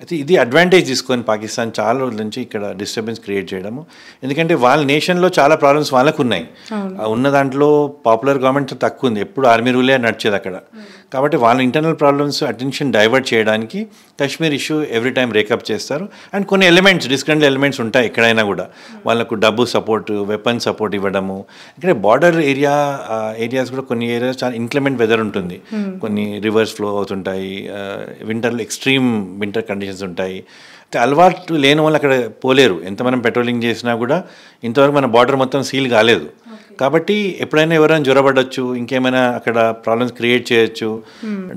అయితే ఇది అడ్వాంటేజ్ తీసుకొని పాకిస్తాన్ చాలా రోజుల నుంచి ఇక్కడ డిస్టర్బెన్స్ క్రియేట్ చేయడము. ఎందుకంటే వాళ్ళ నేషన్లో చాలా ప్రాబ్లమ్స్ వాళ్ళకు ఉన్నాయి. ఉన్న దాంట్లో పాపులర్ గవర్నమెంట్ తక్కువ ఉంది, ఎప్పుడు ఆర్మీ రూలే నడిచేది అక్కడ. కాబట్టి వాళ్ళ ఇంటర్నల్ ప్రాబ్లమ్స్ అటెన్షన్ డైవర్ట్ చేయడానికి కాశ్మీర్ ఇష్యూ ఎవ్రీ టైం రేకప్ చేస్తారు. అండ్ కొన్ని ఎలిమెంట్స్, డిస్కరెంట్ ఎలిమెంట్స్ ఉంటాయి ఎక్కడైనా కూడా. వాళ్ళకు డబ్బు సపోర్ట్, వెపన్ సపోర్ట్ ఇవ్వడము. ఇక్కడ బార్డర్ ఏరియాస్ కూడా కొన్ని ఏరియాస్ చాలా ఇంక్లెమెంట్ వెదర్ ఉంటుంది, కొన్ని రివర్స్ ఫ్లో అవుతుంటాయి, వింటర్లో ఎక్స్ట్రీమ్ వింటర్ కండిషన్స్ ఉంటాయి. అలవాటు లేని వాళ్ళు అక్కడ పోలేరు. ఎంత మనం పెట్రోలింగ్ చేసినా కూడా ఇంతవరకు మన బార్డర్ మొత్తం సీల్ కాలేదు. కాబట్టి ఎప్పుడైనా ఎవరైనా జ్వరపడవచ్చు, ఇంకేమైనా అక్కడ ప్రాబ్లమ్స్ క్రియేట్ చేయొచ్చు.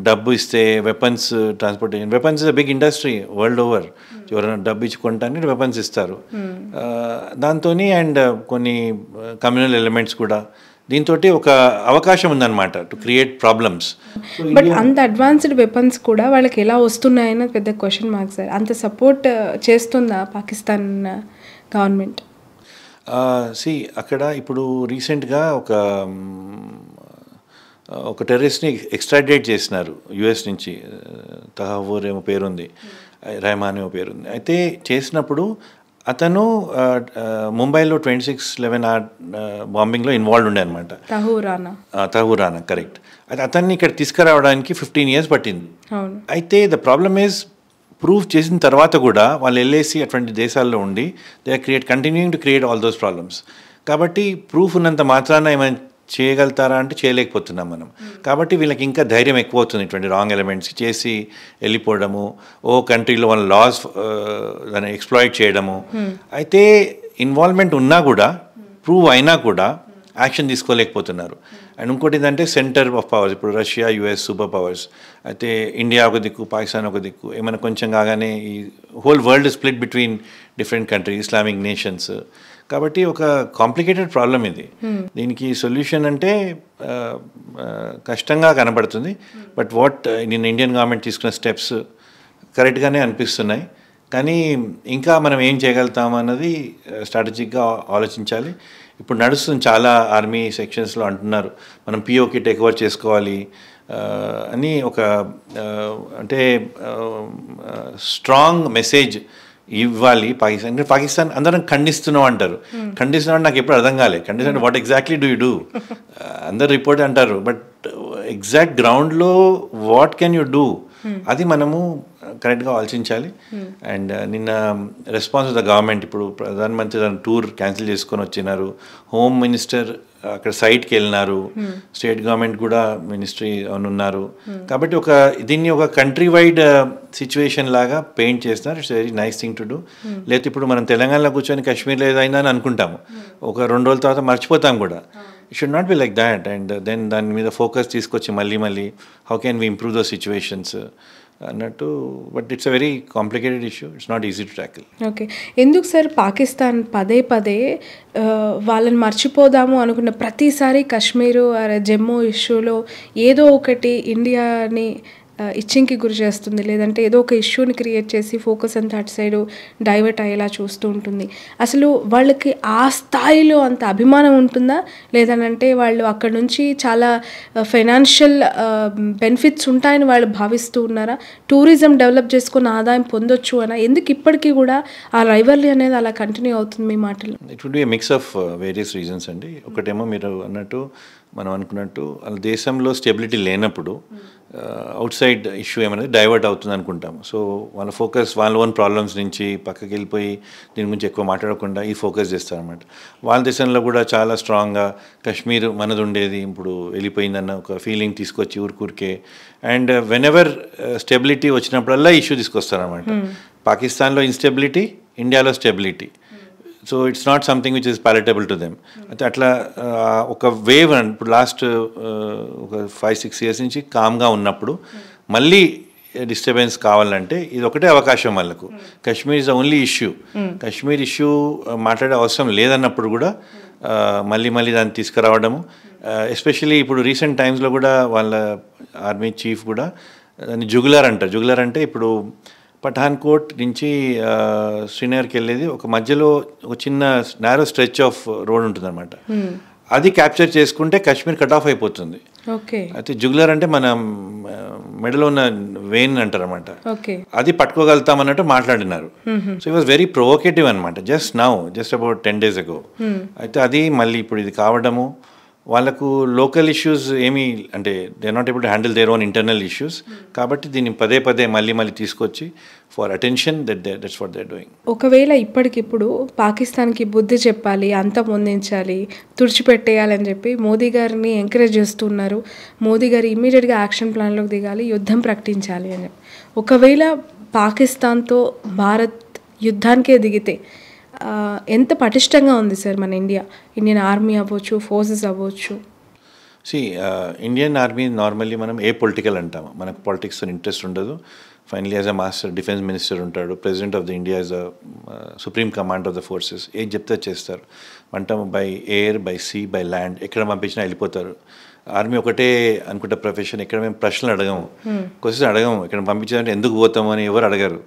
డబ్బు ఇస్తే weapons transportation, weapons is a big industry world over. ఎవరైనా డబ్బు ఇచ్చి కొంటానికి వెపన్స్ ఇస్తారు దాంతో. అండ్ కొన్ని కమ్యూనల్ ఎలిమెంట్స్ కూడా దీంతో ఒక అవకాశం ఉందన్నమాట టు క్రియేట్ ప్రాబ్లమ్స్. బట్ అంత అడ్వాన్స్డ్ వెపన్స్ కూడా వాళ్ళకి ఎలా వస్తున్నాయని పెద్ద క్వశ్చన్ మార్క్ సార్. అంత సపోర్ట్ చేస్తుందా పాకిస్తాన్ గవర్నమెంట్? అక్కడ ఇప్పుడు రీసెంట్గా ఒక టెర్రరిస్ట్ని ఎక్స్ట్రాడిట్ చేసినారు యుఎస్ నుంచి. తహవూర్ ఏమో పేరుంది, రెహమాన్ ఏమో పేరుంది. అయితే చేసినప్పుడు అతను ముంబైలో 26/11 బాంబింగ్లో ఇన్వాల్వ్ ఉండే అనమాట. తహూర్ రానా కరెక్ట్. అయితే అతన్ని ఇక్కడ తీసుకురావడానికి 15 years పట్టింది. అయితే ద ప్రాబ్లమ్ ఈజ్ ప్రూవ్ చేసిన తర్వాత కూడా వాళ్ళు వెళ్ళేసి అటువంటి దేశాల్లో ఉండి they are continuing to create all those problems. కాబట్టి ప్రూఫ్ ఉన్నంత మాత్రాన ఏమైనా చేయగలుగుతారా అంటే చేయలేకపోతున్నాం మనం. కాబట్టి వీళ్ళకి ఇంకా ధైర్యం ఎక్కువ అవుతుంది ఇటువంటి రాంగ్ ఎలిమెంట్స్ చేసి వెళ్ళిపోవడము, కంట్రీలో వాళ్ళ లాస్ దాన్ని ఎక్స్ప్లాయిట్ చేయడము. అయితే ఇన్వాల్వ్మెంట్ ఉన్నా కూడా, ప్రూవ్ అయినా కూడా యాక్షన్ తీసుకోలేకపోతున్నారు. అండ్ ఇంకోటి ఏంటంటే సెంటర్ ఆఫ్ పవర్స్, ఇప్పుడు రష్యా యుఎస్ సూపర్ పవర్స్, అయితే ఇండియా ఒక దిక్కు, పాకిస్తాన్ ఒక దిక్కు, ఏమైనా కొంచెం కాగానే ఈ whole world split between different countries, Islamic nations. కాబట్టి ఒక కాంప్లికేటెడ్ ప్రాబ్లం ఇది. దీనికి సొల్యూషన్ అంటే కష్టంగా కనబడుతుంది. బట్ నేను ఇండియన్ గవర్నమెంట్ తీసుకున్న స్టెప్స్ కరెక్ట్గానే అనిపిస్తున్నాయి. కానీ ఇంకా మనం ఏం చేయగలుగుతాం అన్నది స్ట్రాటజిక్గా ఆలోచించాలి. ఇప్పుడు నడుస్తుంది, చాలా ఆర్మీ సెక్షన్స్లో అంటున్నారు మనం పిఓకి టేక్ ఓవర్ చేసుకోవాలి అని. ఒక అంటే స్ట్రాంగ్ మెసేజ్ ఇవ్వాలి పాకిస్తాన్ అందరం ఖండిస్తున్నాం అంటారు. ఖండిస్తున్నాం నాకు ఎప్పుడు అర్థం కాలేదు. ఖండిస్తున్నా what exactly do you do? అందరు రిపోర్ట్ అంటారు, బట్ ఎగ్జాక్ట్ గ్రౌండ్లో వాట్ కెన్ యూ డూ అది మనము కరెక్ట్గా ఆలోచించాలి. అండ్ నిన్న రెస్పాన్స్ ఆఫ్ ద గవర్నమెంట్, ఇప్పుడు ప్రధానమంత్రి దాని టూర్ క్యాన్సిల్ చేసుకొని వచ్చినారు, హోమ్ మినిస్టర్ అక్కడ సైట్కి వెళ్ళినారు, స్టేట్ గవర్నమెంట్ కూడా మినిస్ట్రీ ఉన్నారు. కాబట్టి దీన్ని ఒక కంట్రీ వైడ్ సిచ్యువేషన్ లాగా పెయింట్ చేస్తున్నారు. It's very nice thing to do. లేకపోతే ఇప్పుడు మనం తెలంగాణలో కూర్చొని కాశ్మీర్లో ఏదైందా అని అనుకుంటాము, ఒక 2 రోజుల తర్వాత మర్చిపోతాం కూడా. It should not be like that. And then దాని మీద ఫోకస్ తీసుకొచ్చి మళ్ళీ how can we improve the situations అన్నట్టు. But it's a very complicated issue, it's not easy to tackle. Okay, ఎందుకు సార్ పాకిస్తాన్ పదే వాళ్ళని మర్చిపోదాము అనుకున్న ప్రతిసారి కాశ్మీరు జమ్మూ ఇష్యూలో ఏదో ఒకటి ఇండియాని ఇచ్చింగ్కి గురి చేస్తుంది, లేదంటే ఏదో ఒక ఇష్యూని క్రియేట్ చేసి ఫోకస్ అంతా అటు సైడు డైవర్ట్ అయ్యేలా చూస్తూ ఉంటుంది? అసలు వాళ్ళకి ఆ స్థాయిలో అంత అభిమానం ఉంటుందా, లేదనంటే వాళ్ళు అక్కడ నుంచి చాలా ఫైనాన్షియల్ బెనిఫిట్స్ ఉంటాయని వాళ్ళు భావిస్తూ ఉన్నారా? టూరిజం డెవలప్ చేసుకుని ఆదాయం పొందొచ్చు అనా? ఎందుకు ఇప్పటికీ కూడా ఆ రైవల్రీ అనేది అలా కంటిన్యూ అవుతుంది మీ మాటలు? It would be a mix of various reasons అండి. ఒకటేమో మీరు అన్నట్టు, మనం అనుకున్నట్టు వాళ్ళ దేశంలో స్టెబిలిటీ లేనప్పుడు అవుట్ సైడ్ ఇష్యూ ఏమైనా డైవర్ట్ అవుతుంది అనుకుంటాము. సో వాళ్ళ ఫోకస్ వాళ్ళ ఓన్ ప్రాబ్లమ్స్ నుంచి పక్కకి వెళ్ళిపోయి దీని గురించి ఎక్కువ మాట్లాడకుండా ఈ ఫోకస్ చేస్తారన్నమాట. వాళ్ళ దేశంలో కూడా చాలా స్ట్రాంగ్గా కాశ్మీర్ మనది ఉండేది, ఇప్పుడు వెళ్ళిపోయిందన్న ఒక ఫీలింగ్ తీసుకొచ్చి ఊరికే. అండ్ వెన్ ఎవర్ స్టెబిలిటీ వచ్చినప్పుడల్లా ఇష్యూ తీసుకొస్తారన్నమాట. పాకిస్తాన్లో ఇన్స్టెబిలిటీ, ఇండియాలో stability. So it's not something which is palatable to them. అయితే అట్లా ఒక వేవ్, ఇప్పుడు లాస్ట్ ఒక 5-6 years నుంచి కామ్గా ఉన్నప్పుడు మళ్ళీ డిస్టర్బెన్స్ కావాలంటే ఇది ఒకటే అవకాశం వాళ్ళకు. Kashmir is the only issue. Kashmir issue మాట్లాడే అవసరం లేదన్నప్పుడు కూడా మళ్ళీ దాన్ని తీసుకురావడము. ఎస్పెషల్లీ ఇప్పుడు రీసెంట్ టైమ్స్లో కూడా వాళ్ళ ఆర్మీ చీఫ్ కూడా దాన్ని జుగులర్ అంటారు. జుగులర్ అంటే ఇప్పుడు పఠాన్కోట్ నుంచి శ్రీనగర్కి వెళ్ళేది ఒక మధ్యలో ఒక చిన్న నారో స్ట్రెచ్ ఆఫ్ రోడ్ ఉంటుందన్నమాట. అది క్యాప్చర్ చేసుకుంటే కాశ్మీర్ కట్ ఆఫ్ అయిపోతుంది. అయితే జుగులర్ అంటే మన మెడలో ఉన్న వెయిన్ అంటారు అనమాట. అది పట్టుకోగలుగుతాం అన్నట్టు మాట్లాడినారు. So it was very provocative అనమాట. Just about 10 days ago. అయితే అది మళ్ళీ ఇప్పుడు ఇది కావడము, వాళ్ళకు లోకల్ ఇష్యూస్ ఏమీ అంటే they not able to handle their own internal issues. కాబట్టి దీన్ని పదే మళ్ళీ తీసుకొచ్చి for attention that's what they are doing. ఒకవేళ ఇప్పటికిప్పుడు పాకిస్తాన్కి బుద్ధి చెప్పాలి, అంతమొందించాలి, తుడిచిపెట్టేయాలని చెప్పి మోదీ గారిని ఎంకరేజ్ చేస్తున్నారు. మోదీ గారు ఇమీడియట్గా యాక్షన్ ప్లాన్లోకి దిగాలి, యుద్ధం ప్రకటించాలి అని చెప్పి. ఒకవేళ పాకిస్తాన్తో భారత్ యుద్ధానికే దిగితే ఎంత పటిష్టంగా ఉంది సార్ మన ఇండియన్ ఆర్మీ అవ్వచ్చు, ఫోర్సెస్ అవ్వచ్చు? ఇండియన్ ఆర్మీ నార్మల్లీ మనం ఏ పొలిటికల్ అంటాము, మనకు పాలిటిక్స్తో ఇంట్రెస్ట్ ఉండదు. Finally as a master defence minister ఉంటాడు, president of the India as a supreme command of the forces. ఏది చెప్తే చేస్తారు. అంటాము by air, by sea, by land, ఎక్కడ పంపించినా వెళ్ళిపోతారు. ఆర్మీ ఒకటే అనుకుంటే ప్రొఫెషన్. ఇక్కడ మేము ప్రశ్నలు అడగము, క్వశ్చన్స్ అడగము. ఇక్కడ పంపించాలంటే ఎందుకు పోతాము అని ఎవరు అడగరు.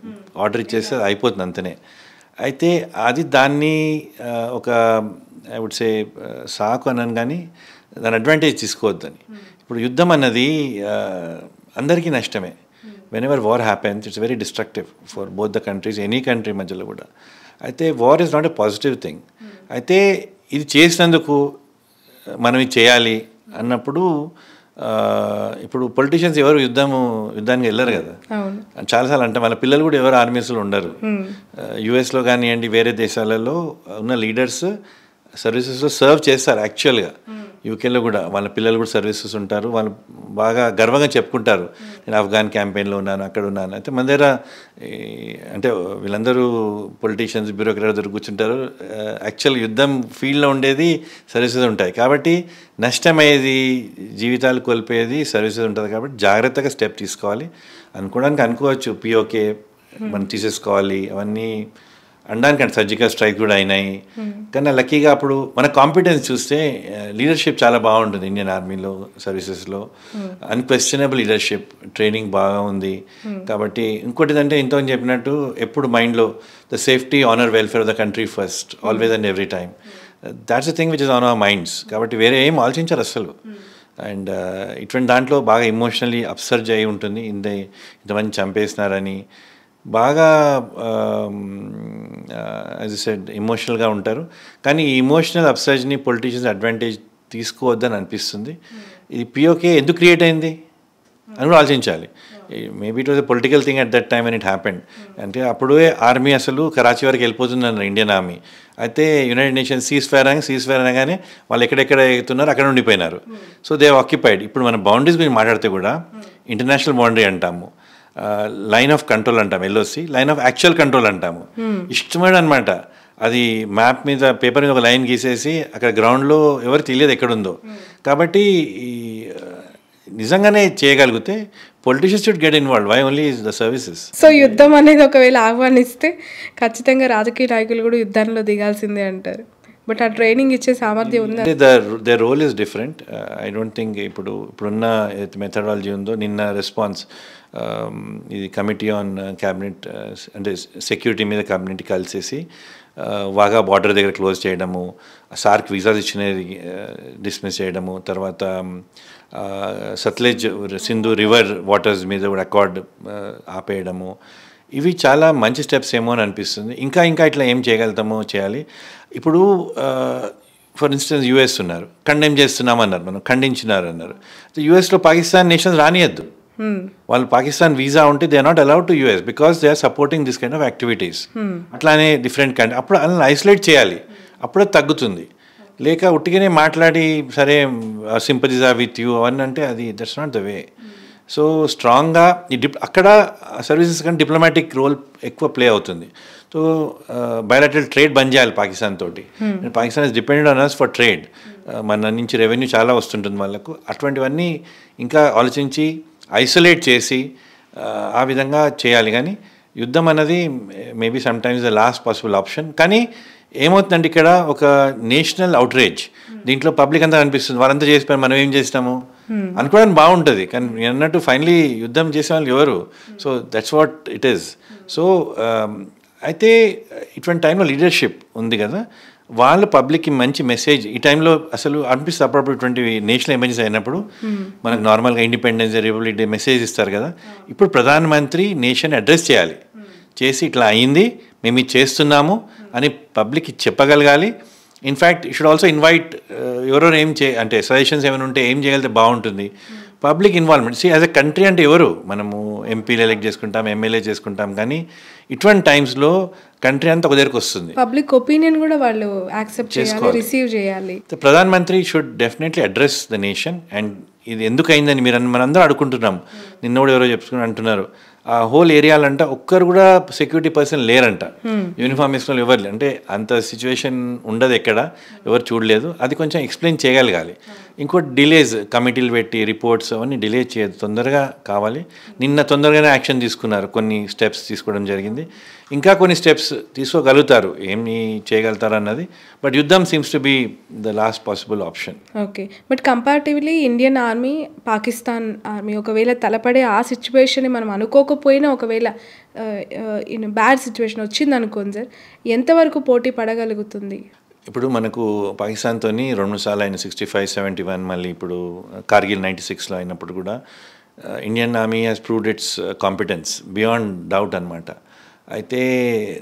ఆర్డర్ ఇచ్చేస్తే అయిపోతుంది అంతనే. అయితే అది దాన్ని ఒక ఐ వుడ్ సే సాకు అన్నాను, కానీ దాని అడ్వాంటేజ్ తీసుకోవద్దని. ఇప్పుడు యుద్ధం అన్నది అందరికీ నష్టమే. When ever war happens it's very destructive for both the countries, any country మధ్యలో కూడా. అయితే war is not a positive thing. అయితే ఇది చేసినందుకు మనం ఇది చేయాలి అన్నప్పుడు ఇప్పుడు పొలిటీషియన్స్ ఎవరు యుద్ధానికి వెళ్ళరు కదా. చాలాసార్లు అంటే వాళ్ళ పిల్లలు కూడా ఎవరు ఆర్మీస్లో ఉండరు. యుఎస్లో కానివ్వండి, వేరే దేశాలలో ఉన్న లీడర్స్ సర్వీసెస్లో సర్వ్ చేస్తారు యాక్చువల్గా. యూకేలో కూడా వాళ్ళ పిల్లలు కూడా సర్వీసెస్ ఉంటారు, వాళ్ళు బాగా గర్వంగా చెప్పుకుంటారు, నేను ఆఫ్ఘాన్ క్యాంపెయిన్లో ఉన్నాను, అక్కడ ఉన్నాను. అయితే మన దగ్గర అంటే వీళ్ళందరూ పొలిటీషియన్స్ బ్యూరోక్రాట్ దగ్గర కూర్చుంటారు, యాక్చువల్ యుద్ధం ఫీల్డ్లో ఉండేది సర్వీసెస్ ఉంటాయి. కాబట్టి నష్టమయ్యేది, జీవితాలు కోల్పోయేది సర్వీసెస్ ఉంటుంది. కాబట్టి జాగ్రత్తగా స్టెప్ తీసుకోవాలి. అనుకోవడానికి అనుకోవచ్చు పిఓకే మనం తీసేసుకోవాలి అవన్నీ అనడానికి, అంటే సర్జికల్ స్ట్రైక్ కూడా అయినాయి. కానీ లక్కీగా అప్పుడు మన కాంపిటెన్స్ చూస్తే లీడర్షిప్ చాలా బాగుంటుంది ఇండియన్ ఆర్మీలో, సర్వీసెస్లో. అన్క్వశ్చనబుల్ లీడర్షిప్, ట్రైనింగ్ బాగా ఉంది. కాబట్టి ఇంకోటి అంటే ఇంతకుముందు చెప్పినట్టు ఎప్పుడు మైండ్లో the safety, honour, welfare of the country first, always and every time. That's the thing which is on our minds. కాబట్టి వేరే ఏం ఆలోచించారు అసలు. అండ్ ఇటువంటి దాంట్లో బాగా ఎమోషనలీ అప్సర్జ్ అయి ఉంటుంది, ఇంతమంది చంపేసినారని బాగా యాజ్ సెడ్ ఎమోషనల్గా ఉంటారు. కానీ ఈ ఎమోషనల్ అప్సర్జ్ని పొలిటీషియన్స్ అడ్వాంటేజ్ తీసుకోవద్దని అనిపిస్తుంది. ఇది పిఓకే ఎందుకు క్రియేట్ అయింది అని కూడా ఆలోచించాలి. Maybe it was a political thing at that time and it happened. అంటే అప్పుడే ఆర్మీ అసలు కరాచీ వరకు వెళ్ళిపోతుంది అన్నారు ఇండియన్ ఆర్మీ. అయితే యునైటెడ్ నేషన్స్ సీజ్ ఫైర్ అనగానే వాళ్ళు ఎక్కడెక్కడ ఎగుతున్నారు అక్కడ ఉండిపోయినారు. So they occupied. ఇప్పుడు మన బౌండరీస్ గురించి మాట్లాడితే కూడా ఇంటర్నేషనల్ బౌండరీ అంటాము, లైన్ ఆఫ్ కంట్రోల్ అంటాం, LOC, line of actual control అంటాము. ఇష్టమైన అనమాట. అది మ్యాప్ మీద, పేపర్ మీద ఒక లైన్ గీసేసి అక్కడ గ్రౌండ్లో ఎవరికి తెలియదు ఎక్కడుందో. కాబట్టి నిజంగానే చేయగలిగితే politicians should get involve. Why only the services. So యుద్ధం అనేది ఒకవేళ ఆహ్వానిస్తే ఖచ్చితంగా రాజకీయ నాయకులు కూడా యుద్ధంలో దిగాల్సిందే అంటారు. బట్ ఆ ట్రైనింగ్ ఇచ్చే సామర్థ్యం ఉందా? The role is different. I don't think ఇప్పుడున్న మెథడాలజీ ఉందో. నిన్న రెస్పాన్స్ ఇది కమిటీ ఆన్ క్యాబినెట్, అంటే సెక్యూరిటీ మీద క్యాబినెట్ కలిసేసి వాగా బార్డర్ దగ్గర క్లోజ్ చేయడము, సార్క్ వీసాస్ ఇచ్చినది డిస్మిస్ చేయడము, తర్వాత సత్లెజ్ సింధు రివర్ వాటర్స్ మీద కూడా అకార్డ్ ఆపేయడము, ఇవి చాలా మంచి స్టెప్స్ ఏమో అని అనిపిస్తుంది. ఇంకా ఇట్లా ఏం చేయగలుగుతామో చేయాలి. ఇప్పుడు ఫర్ ఇన్స్టెన్స్ యుఎస్ ఉన్నారు, కండెమ్ చేస్తున్నామన్నారు, మనం ఖండించినారు అన్నారు. యుఎస్లో పాకిస్తాన్ నేషన్స్ రానియద్దు. వాళ్ళు పాకిస్తాన్ వీసా ఉంటే they are not allowed to US because they are supporting this kind of activities. అట్లానే డిఫరెంట్ కంట్రీ అప్పుడు అలా ఐసోలేట్ చేయాలి, అప్పుడే తగ్గుతుంది. లేక ఉట్టిగానే మాట్లాడి సరే సింపథీస్ ఆర్ విత్ యూ అవన్నీ అంటే అది that's not the way. So స్ట్రాంగ్గా అక్కడ సర్వీసెస్ కానీ డిప్లొమాటిక్ రోల్ ఎక్కువ ప్లే అవుతుంది. సో బయలాటరల్ ట్రేడ్ బంద్ చేయాలి పాకిస్తాన్ తోటి. Pakistan is dependent on us for trade. మన నుంచి రెవెన్యూ చాలా వస్తుంటుంది వాళ్ళకు. అటువంటివన్నీ ఇంకా ఆలోచించి ఐసోలేట్ చేసి ఆ విధంగా చేయాలి. కానీ యుద్ధం అన్నది maybe sometimes the last possible option. కానీ ఏమవుతుందంటే ఇక్కడ ఒక నేషనల్ అవుట్రేజ్, దీంట్లో పబ్లిక్ అంతా అనిపిస్తుంది వాళ్ళంతా చేసిపోయారు మనం ఏం చేసినాము అనుకోవడానికి బాగుంటుంది. కానీ నేను అన్నట్టు ఫైనలీ యుద్ధం చేసే వాళ్ళు ఎవరు? So that's what it is. So అయితే ఇటువంటి టైంలో లీడర్షిప్ ఉంది కదా, వాళ్ళు పబ్లిక్కి మంచి మెసేజ్ ఈ టైంలో అసలు అనిపిస్తుంది. అప్పుడప్పుడు ఇటువంటి నేషనల్ ఎమర్జెన్సీ అయినప్పుడు మనకు నార్మల్గా independence day, republic day message ఇస్తారు కదా. ఇప్పుడు ప్రధానమంత్రి నేషన్ అడ్రస్ చేయాలి, చేసి ఇట్లా అయింది మేము ఇది చేస్తున్నాము అని పబ్లిక్కి చెప్పగలగాలి. ఇన్ఫ్యాక్ట్ షుడ్ ఆల్సో ఇన్వైట్ ఎవరెవరు అంటే సజెషన్స్ ఏమైనా ఉంటే ఏం చేయగలిగితే బాగుంటుంది. Public involvement. As a country అంటే ఎవరు, మనము ఎంపీలు ఎలెక్ట్ చేసుకుంటాం, ఎమ్మెల్యే చేసుకుంటాం, కానీ ఇటువంటి టైమ్స్లో కంట్రీ అంతా ఒక దగ్గరకు వస్తుంది. పబ్లిక్ ఒపీనియన్ కూడా వాళ్ళు యాక్సెప్ట్ చేయాలి, రిసీవ్ చేయాలి. ప్రధానమంత్రి should definitely address the nation. And ఇది ఎందుకు అయిందని మనందరూ అడుగుకుంటున్నాం. నిన్న కూడా ఎవరో చెప్పుకుని అంటున్నారు ఆ హోల్ ఏరియాలంట ఒక్కరు కూడా సెక్యూరిటీ పర్సన్ లేరంట, యూనిఫామ్ వేసుకుని ఎవరు అంటే అంత సిచ్యువేషన్ ఉండదు, ఎక్కడ ఎవరు చూడలేదు. అది కొంచెం ఎక్స్ప్లెయిన్ చేయగలగాలి. ఇంకోటి డిలేస్, కమిటీలు పెట్టి రిపోర్ట్స్ అవన్నీ డిలే చేయదు, తొందరగా కావాలి. నిన్న తొందరగానే యాక్షన్ తీసుకున్నారు, కొన్ని స్టెప్స్ తీసుకోవడం జరిగింది. ఇంకా కొన్ని స్టెప్స్ తీసుకోగలుగుతారు, ఏమి చేయగలుగుతారు అన్నది. బట్ యుద్ధం seems to be the last possible option. Okay, but comparatively Indian army, Pakistan army ఒకవేళ తలపడే ఆ సిచ్యువేషన్ మనం అనుకోకపోయినా ఒకవేళ బ్యాడ్ సిచ్యువేషన్ వచ్చింది అనుకోండి సార్, ఎంతవరకు పోటీ పడగలుగుతుంది? ఇప్పుడు మనకు పాకిస్తాన్తో 2 సార్లు అయిన 65, 71, మళ్ళీ ఇప్పుడు కార్గిల్ 96లో అయినప్పుడు కూడా Indian army has proved its competence beyond doubt అనమాట. అయితే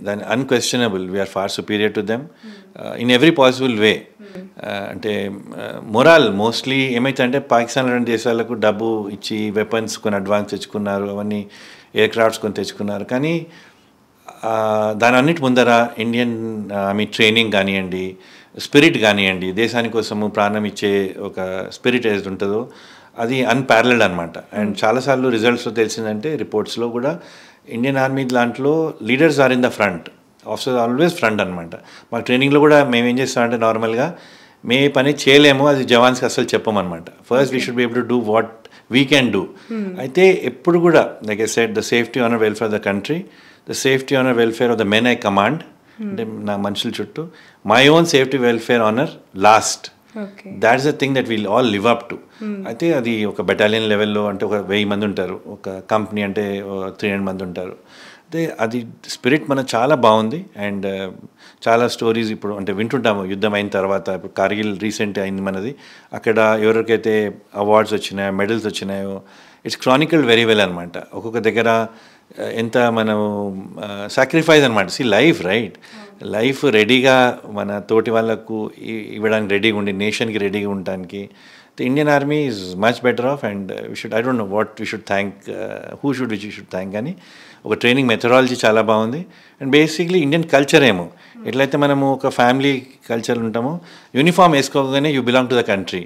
దాని unquestionable we're far superior to them in every possible way. అంటే మొరాల్ మోస్ట్లీ ఏమైతే అంటే పాకిస్తాన్ లాంటి దేశాలకు డబ్బు ఇచ్చి వెపన్స్ కొన్ని అడ్వాన్స్ తెచ్చుకున్నారు, అవన్నీ ఎయిర్ క్రాఫ్ట్స్ కొన్ని తెచ్చుకున్నారు. కానీ దాని అన్నిటి ముందర ఇండియన్ ఆర్మీ ట్రైనింగ్ కానివ్వండి, స్పిరిట్ కానివ్వండి, దేశాని కోసము ప్రాణం ఇచ్చే ఒక స్పిరిట్ ఏది ఉంటుందో అది అన్పారలెడ్ అనమాట. అండ్ చాలాసార్లు రిజల్ట్స్లో తెలిసిందంటే, రిపోర్ట్స్లో కూడా ఇండియన్ ఆర్మీ దాంట్లో leaders are in the front, officers always front అనమాట. మాకు ట్రైనింగ్లో కూడా మేము ఏం చేస్తామంటే, నార్మల్గా మే పని చేయలేము అది జవాన్స్కి అసలు చెప్పమన్నమాట. First we should be able to do what we can do. అయితే ఎప్పుడు కూడా like I said, the safety honour welfare of the country, the safety honour welfare of the men I command, అంటే నా మనుషుల చుట్టూ, my own safety welfare honour last. That's the thing that we'll all live up to. అయితే అది ఒక battalion లెవెల్లో అంటే ఒక 1000 మంది ఉంటారు, ఒక కంపెనీ అంటే 300 మంది ఉంటారు. అయితే అది స్పిరిట్ మనకు చాలా బాగుంది. అండ్ చాలా స్టోరీస్ ఇప్పుడు అంటే వింటుంటాము, యుద్ధం అయిన తర్వాత. ఇప్పుడు కార్గిల్ రీసెంట్ అయింది మనది, అక్కడ ఎవరికైతే అవార్డ్స్ వచ్చినాయో, మెడల్స్ వచ్చినాయో, ఇట్స్ క్రానికల్ వెరీ వెల్ అనమాట. ఒక్కొక్క దగ్గర ఎంత మనం సాక్రిఫైస్ అనమాట. సి లైఫ్ రైట్, లైఫ్ రెడీగా మన తోటి వాళ్ళకు ఇవ్వడానికి రెడీగా ఉండి, నేషన్కి రెడీగా ఉండడానికి the Indian army is much better of. And we should, I don't know what we should thank, who should we should thank. కానీ ఒక ట్రైనింగ్ మెథడాలజీ చాలా బాగుంది. అండ్ బేసిక్లీ ఇండియన్ కల్చర్ ఏమో, ఎట్లయితే మనము ఒక ఫ్యామిలీ కల్చర్ ఉంటామో, యూనిఫామ్ వేసుకోగానే you belong to the country.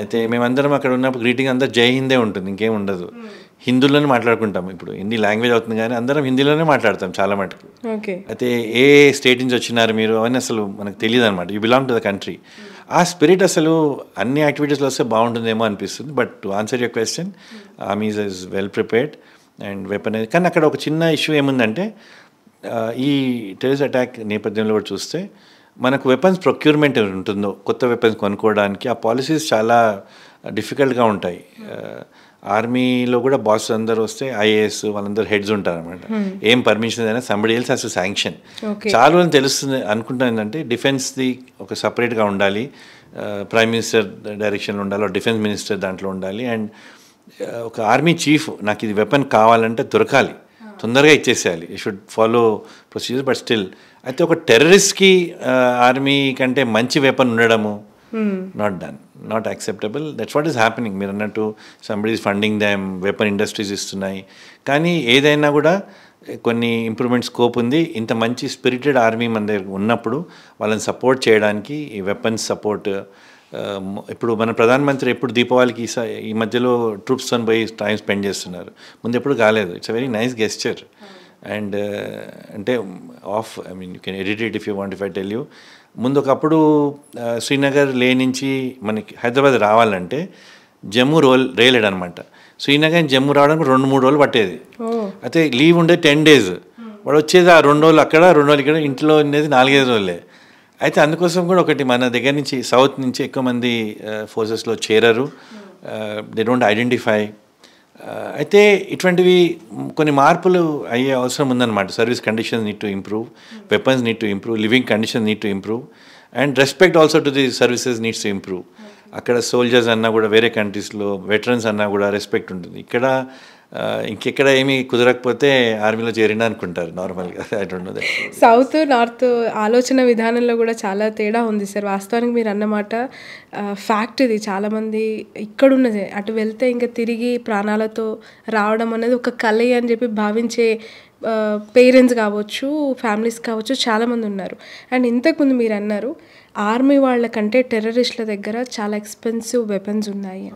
అయితే మేమందరం అక్కడ ఉన్నప్పుడు గ్రీటింగ్ అంతా జై హిందే ఉంటుంది, ఇంకేం ఉండదు. హిందీలోనే మాట్లాడుకుంటాం. ఇప్పుడు హిందీ లాంగ్వేజ్ అవుతుంది కానీ అందరం హిందీలోనే మాట్లాడతాం చాలా మటుకు. అయితే ఏ స్టేట్ నుంచి వచ్చినారు మీరు అవన్నీ అసలు మనకు తెలియదు అనమాట. You belong to the country. ఆ స్పిరిట్ అసలు అన్ని యాక్టివిటీస్లో వస్తే బాగుంటుందేమో అనిపిస్తుంది. But to answer your question, army is well prepared and weapon. కానీ అక్కడ ఒక చిన్న ఇష్యూ ఏముందంటే, ఈ టెర్రరిస్ట్ అటాక్ నేపథ్యంలో కూడా చూస్తే మనకు వెపన్స్ ప్రొక్యూర్మెంట్ ఉంటుందో, కొత్త వెపన్స్ కొనుక్కోవడానికి ఆ పాలసీస్ చాలా డిఫికల్ట్గా ఉంటాయి. ఆర్మీలో కూడా బాస్ అందరూ వస్తే ఐఏఎస్ వాళ్ళందరూ హెడ్స్ ఉంటారు అనమాట. ఏం పర్మిషన్ అయినా somebody else has to sanction. చాలా అని తెలుస్తుంది అనుకుంటాను ఏంటంటే, డిఫెన్స్ది ఒక సపరేట్గా ఉండాలి, ప్రైమ్ మినిస్టర్ డైరెక్షన్లో ఉండాలి, డిఫెన్స్ మినిస్టర్ దాంట్లో ఉండాలి. అండ్ ఒక ఆర్మీ చీఫ్ నాకు ఇది వెపన్ కావాలంటే దొరకాలి, తొందరగా ఇచ్చేసేయాలి. You should follow procedure. But still అయితే ఒక టెర్రరిస్ట్కి ఆర్మీ కంటే మంచి వెపన్ ఉండడము not done, not acceptable. That's what is happening. మీరు అన్నట్టు somebody is funding them, weapon industries ఇస్తున్నాయి. కానీ ఏదైనా కూడా కొన్ని ఇంప్రూవ్మెంట్ స్కోప్ ఉంది. ఇంత మంచి స్పిరిటెడ్ ఆర్మీ మన దగ్గర ఉన్నప్పుడు వాళ్ళని సపోర్ట్ చేయడానికి ఈ వెపన్స్ సపోర్ట్. ఇప్పుడు మన ప్రధానమంత్రి ఎప్పుడు దీపావళికి ఈ మధ్యలో ట్రూప్స్తో పోయి టైం స్పెండ్ చేస్తున్నారు, ముందు ఎప్పుడు కాలేదు. It's a very nice gesture. And అంటే I mean you can edit it if you want, if I tell you. ముందు ఒకప్పుడు శ్రీనగర్ లే నుంచి మనకి హైదరాబాద్ రావాలంటే జమ్మూ రైల్ అనమాట. శ్రీనగర్ జమ్మూ రావడానికి 2-3 రోజులు పట్టేది. అయితే లీవ్ ఉండే 10 days, వాడు వచ్చేది ఆ 2 రోజులు అక్కడ, 2 రోజులు ఇక్కడ, ఇంట్లో ఉండేది 4-5 రోజులే. అయితే అందుకోసం కూడా ఒకటి, మన దగ్గర నుంచి సౌత్ నుంచి ఎక్కువ మంది ఫోర్సెస్లో చేరరు, దే డోంట్ ఐడెంటిఫై. అయితే ఇటువంటివి కొన్ని మార్పులు అయ్యే అవసరం ఉందన్నమాట. Service conditions need to improve, weapons need to improve, living conditions need to improve, and respect also to the services needs to improve. అక్కడ సోల్జర్స్ అన్నా కూడా, వేరే కంట్రీస్లో వెటరన్స్ అన్నా కూడా రెస్పెక్ట్ ఉంటుంది. ఇక్కడ ఇంకెక్కడ ఏమీ కుదరకపోతే ఆర్మీలో చేరినా అనుకుంటారు నార్మల్గా. I don't know that. South north ఆలోచన విధానంలో కూడా చాలా తేడా ఉంది సార్. వాస్తవానికి మీరు అన్నమాట ఫ్యాక్ట్. ఇది చాలామంది ఇక్కడున్నదే, అటు వెళ్తే ఇంకా తిరిగి ప్రాణాలతో రావడం అనేది ఒక కళ అని చెప్పి భావించే పేరెంట్స్ కావచ్చు, ఫ్యామిలీస్ కావచ్చు, చాలామంది ఉన్నారు. అండ్ ఇంతకుముందు మీరు అన్నారు ఆర్మీ వాళ్ళకంటే టెర్రరిస్టుల దగ్గర చాలా ఎక్స్పెన్సివ్ వెపన్స్ ఉన్నాయి.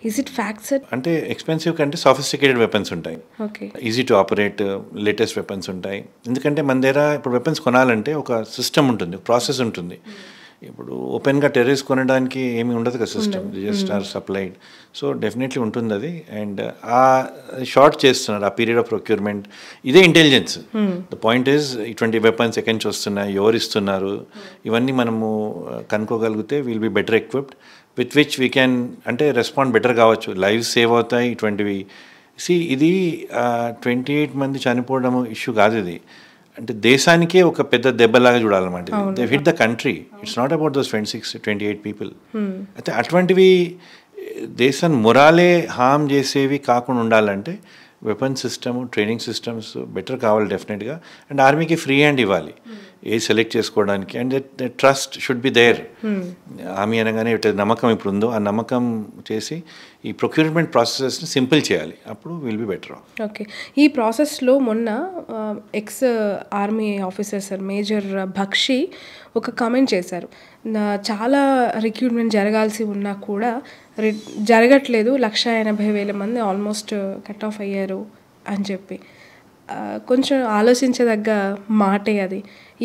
Is it fact sir? అంటే ఎక్స్పెన్సివ్ కంటే సోఫిస్టికేటెడ్ వెపన్స్ ఉంటాయి, okay, easy to operate, latest weapons ఉంటాయి. ఎందుకంటే మన దగ్గర ఇప్పుడు వెపన్స్ కొనాలంటే ఒక సిస్టమ్ ఉంటుంది, ప్రాసెస్ ఉంటుంది. ఇప్పుడు ఓపెన్గా టెర్రరిస్ట్ కొనడానికి ఏమీ ఉండదు కదా system, just are supplied. So definitely ఉంటుంది అది. అండ్ ఆ షార్ట్ చేస్తున్నారు ఆ పీరియడ్ ఆఫ్ ప్రొక్యూర్మెంట్. ఇదే ఇంటెలిజెన్స్. ద పాయింట్ ఈజ్ ఇటువంటి వెపన్స్ ఎక్కడి నుంచి వస్తున్నాయి, ఎవరు ఇస్తున్నారు, ఇవన్నీ మనము కనుక్కోగలిగితే will be better equipped, with which we can అంటే రెస్పాండ్ బెటర్ కావచ్చు, లైవ్స్ సేవ్ అవుతాయి. ఇటువంటివి ఇది 28 మంది చనిపోవడం ఇష్యూ కాదు. ఇది అంటే దేశానికే ఒక పెద్ద దెబ్బలాగా చూడాలన్నమాట. They hit the country. It's not about those 26-28 people. అయితే అటువంటివి దేశాన్ని మొరాలే హామ్ చేసేవి కాకుండా ఉండాలంటే weapon system, training systems better కావాలి డెఫినెట్గా. అండ్ ఆర్మీకి ఫ్రీ హ్యాండ్ ఇవ్వాలి. ఏ సెలెక్ట్ చేసుకోవడానికి. And that trust should be there. Army అనగానే నమ్మకం ఇప్పుడు ఉందో ఆ నమ్మకం చేసి ఈ ప్రొక్యూర్మెంట్ ప్రాసెసెస్ని సింపుల్ చేయాలి. అప్పుడు విల్ బి బెటర్. ఓకే. ఈ ప్రాసెస్లో మొన్న ex army officer sir major Bakshi ఒక కామెంట్ చేశారు. చాలా రిక్రూట్మెంట్ జరగాల్సి ఉన్నా కూడా జరగట్లేదు, 180,000 మంది ఆల్మోస్ట్ కట్ ఆఫ్ అయ్యారు అని చెప్పి. కొంచెం ఆలోచించదగ్గ మాటే అది.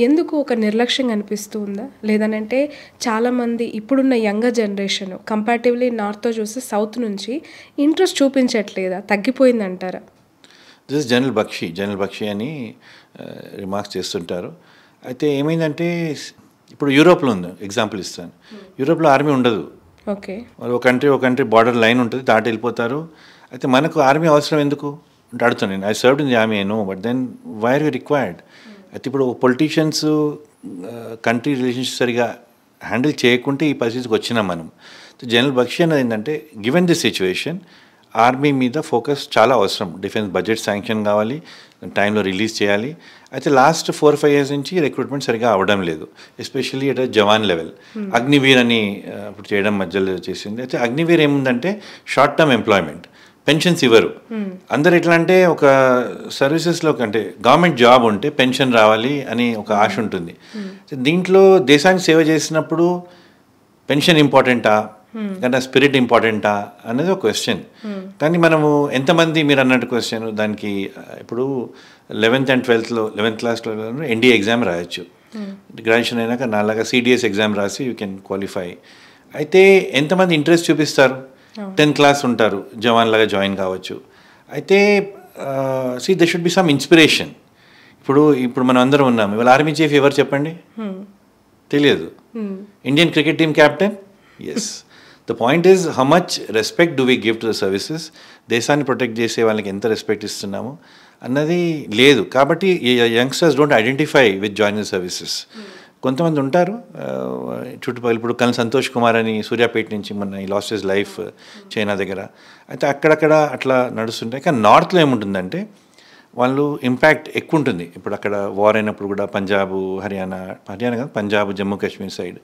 ఎందుకు ఒక నిర్లక్ష్యం అనిపిస్తూ ఉందా, లేదనంటే చాలామంది ఇప్పుడున్న యంగర్ జనరేషన్ కంపారిటివ్లీ నార్త్తో చూస్తే సౌత్ నుంచి ఇంట్రెస్ట్ చూపించట్లేదా, తగ్గిపోయిందంటారా? దిస్ ఇస్ జనరల్ బక్షి అని రిమార్క్స్ చేస్తుంటారు. అయితే ఏమైందంటే ఇప్పుడు యూరోప్లో ఉంది, ఎగ్జాంపుల్ ఇస్తాను. యూరోప్లో ఆర్మీ ఉండదు. ఓకే. ఒక కంట్రీ బార్డర్ లైన్ ఉంటుంది, దాటి వెళ్ళిపోతారు. అయితే మనకు ఆర్మీ అవసరం ఎందుకు అంటే అడుగుతాను నేను. I served in the army, I know, but then why are you required? అయితే ఇప్పుడు పొలిటీషియన్స్ కంట్రీ రిలేషన్షిప్ సరిగా హ్యాండిల్ చేయకుంటే ఈ పరిస్థితికి వచ్చినాం మనం. జనరల్ బక్షి అన్నది ఏంటంటే గివెన్ దిస్ సిచ్యువేషన్ ఆర్మీ మీద ఫోకస్ చాలా అవసరం. డిఫెన్స్ బడ్జెట్ శాంక్షన్ కావాలి, టైంలో రిలీజ్ చేయాలి. అయితే లాస్ట్ 4-5 years నుంచి రిక్రూట్మెంట్ సరిగా అవ్వడం లేదు, especially at Jawan level. Agniveer అని ఇప్పుడు చేయడం మధ్యలో చేసింది. అయితే అగ్నివీర్ ఏముందంటే షార్ట్ టర్మ్ ఎంప్లాయ్మెంట్, పెన్షన్స్ ఇవ్వరు. అందరు ఎట్లా అంటే ఒక సర్వీసెస్లో అంటే గవర్నమెంట్ జాబ్ ఉంటే పెన్షన్ రావాలి అని ఒక ఆశ ఉంటుంది. దీంట్లో దేశానికి సేవ చేసినప్పుడు పెన్షన్ ఇంపార్టెంటా కానీ స్పిరిట్ ఇంపార్టెంటా అనేది ఒక క్వశ్చన్. కానీ మనము ఎంతమంది మీరు అన్నట్టు క్వశ్చన్ దానికి ఇప్పుడు 11th and 11th క్లాస్లో ఎన్డీఏ ఎగ్జామ్ రాయొచ్చు. గ్రాడ్యుయేషన్ అయినాక నాలాగా సిడిఎస్ ఎగ్జామ్ రాసి యూ కెన్ క్వాలిఫై. అయితే ఎంతమంది ఇంట్రెస్ట్ చూపిస్తారు? 10th class ఉంటారు, జవాన్ లాగా జాయిన్ కావచ్చు. అయితే they should be some inspiration. ఇప్పుడు మనం అందరం ఉన్నాం. ఇవాళ ఆర్మీ చీఫ్ ఎవరు చెప్పండి? తెలియదు. Indian cricket team captain? Yes. The point is how much respect do we give to the services. దేశాన్ని ప్రొటెక్ట్ చేసే వాళ్ళకి ఎంత రెస్పెక్ట్ ఇస్తున్నాము అన్నది లేదు. కాబట్టి youngsters don't identify with joining services. కొంతమంది ఉంటారు చుట్టుపక్కల. ఇప్పుడు కల్ సంతోష్ కుమార్ అని సూర్యాపేట నుంచి మొన్న ఈ లాస్ట్ హిస్ లైఫ్ చైనా దగ్గర. అయితే అక్కడక్కడ అట్లా నడుస్తుంటాయి. కానీ నార్త్లో ఏముంటుందంటే వాళ్ళు ఇంపాక్ట్ ఎక్కువ ఉంటుంది. ఇప్పుడు అక్కడ వార్ అయినప్పుడు కూడా హర్యానా కాదు, Punjab, Jammu Kashmir side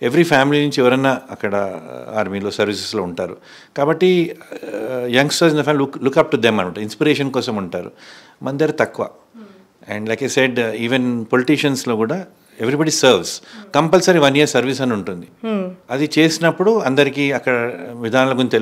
every family నుంచి ఎవరన్నా అక్కడ ఆర్మీలో సర్వీసెస్లో ఉంటారు. కాబట్టి youngsters in the family look up to them అనమాట, ఇన్స్పిరేషన్ కోసం ఉంటారు. మన దగ్గర తక్కువ. And like I said even పొలిటీషియన్స్లో కూడా everybody serves, compulsory 1 year service అని ఉంటుంది. అది చేసినప్పుడు అందరికీ అక్కడ విధానాల గురించి తెలుసు.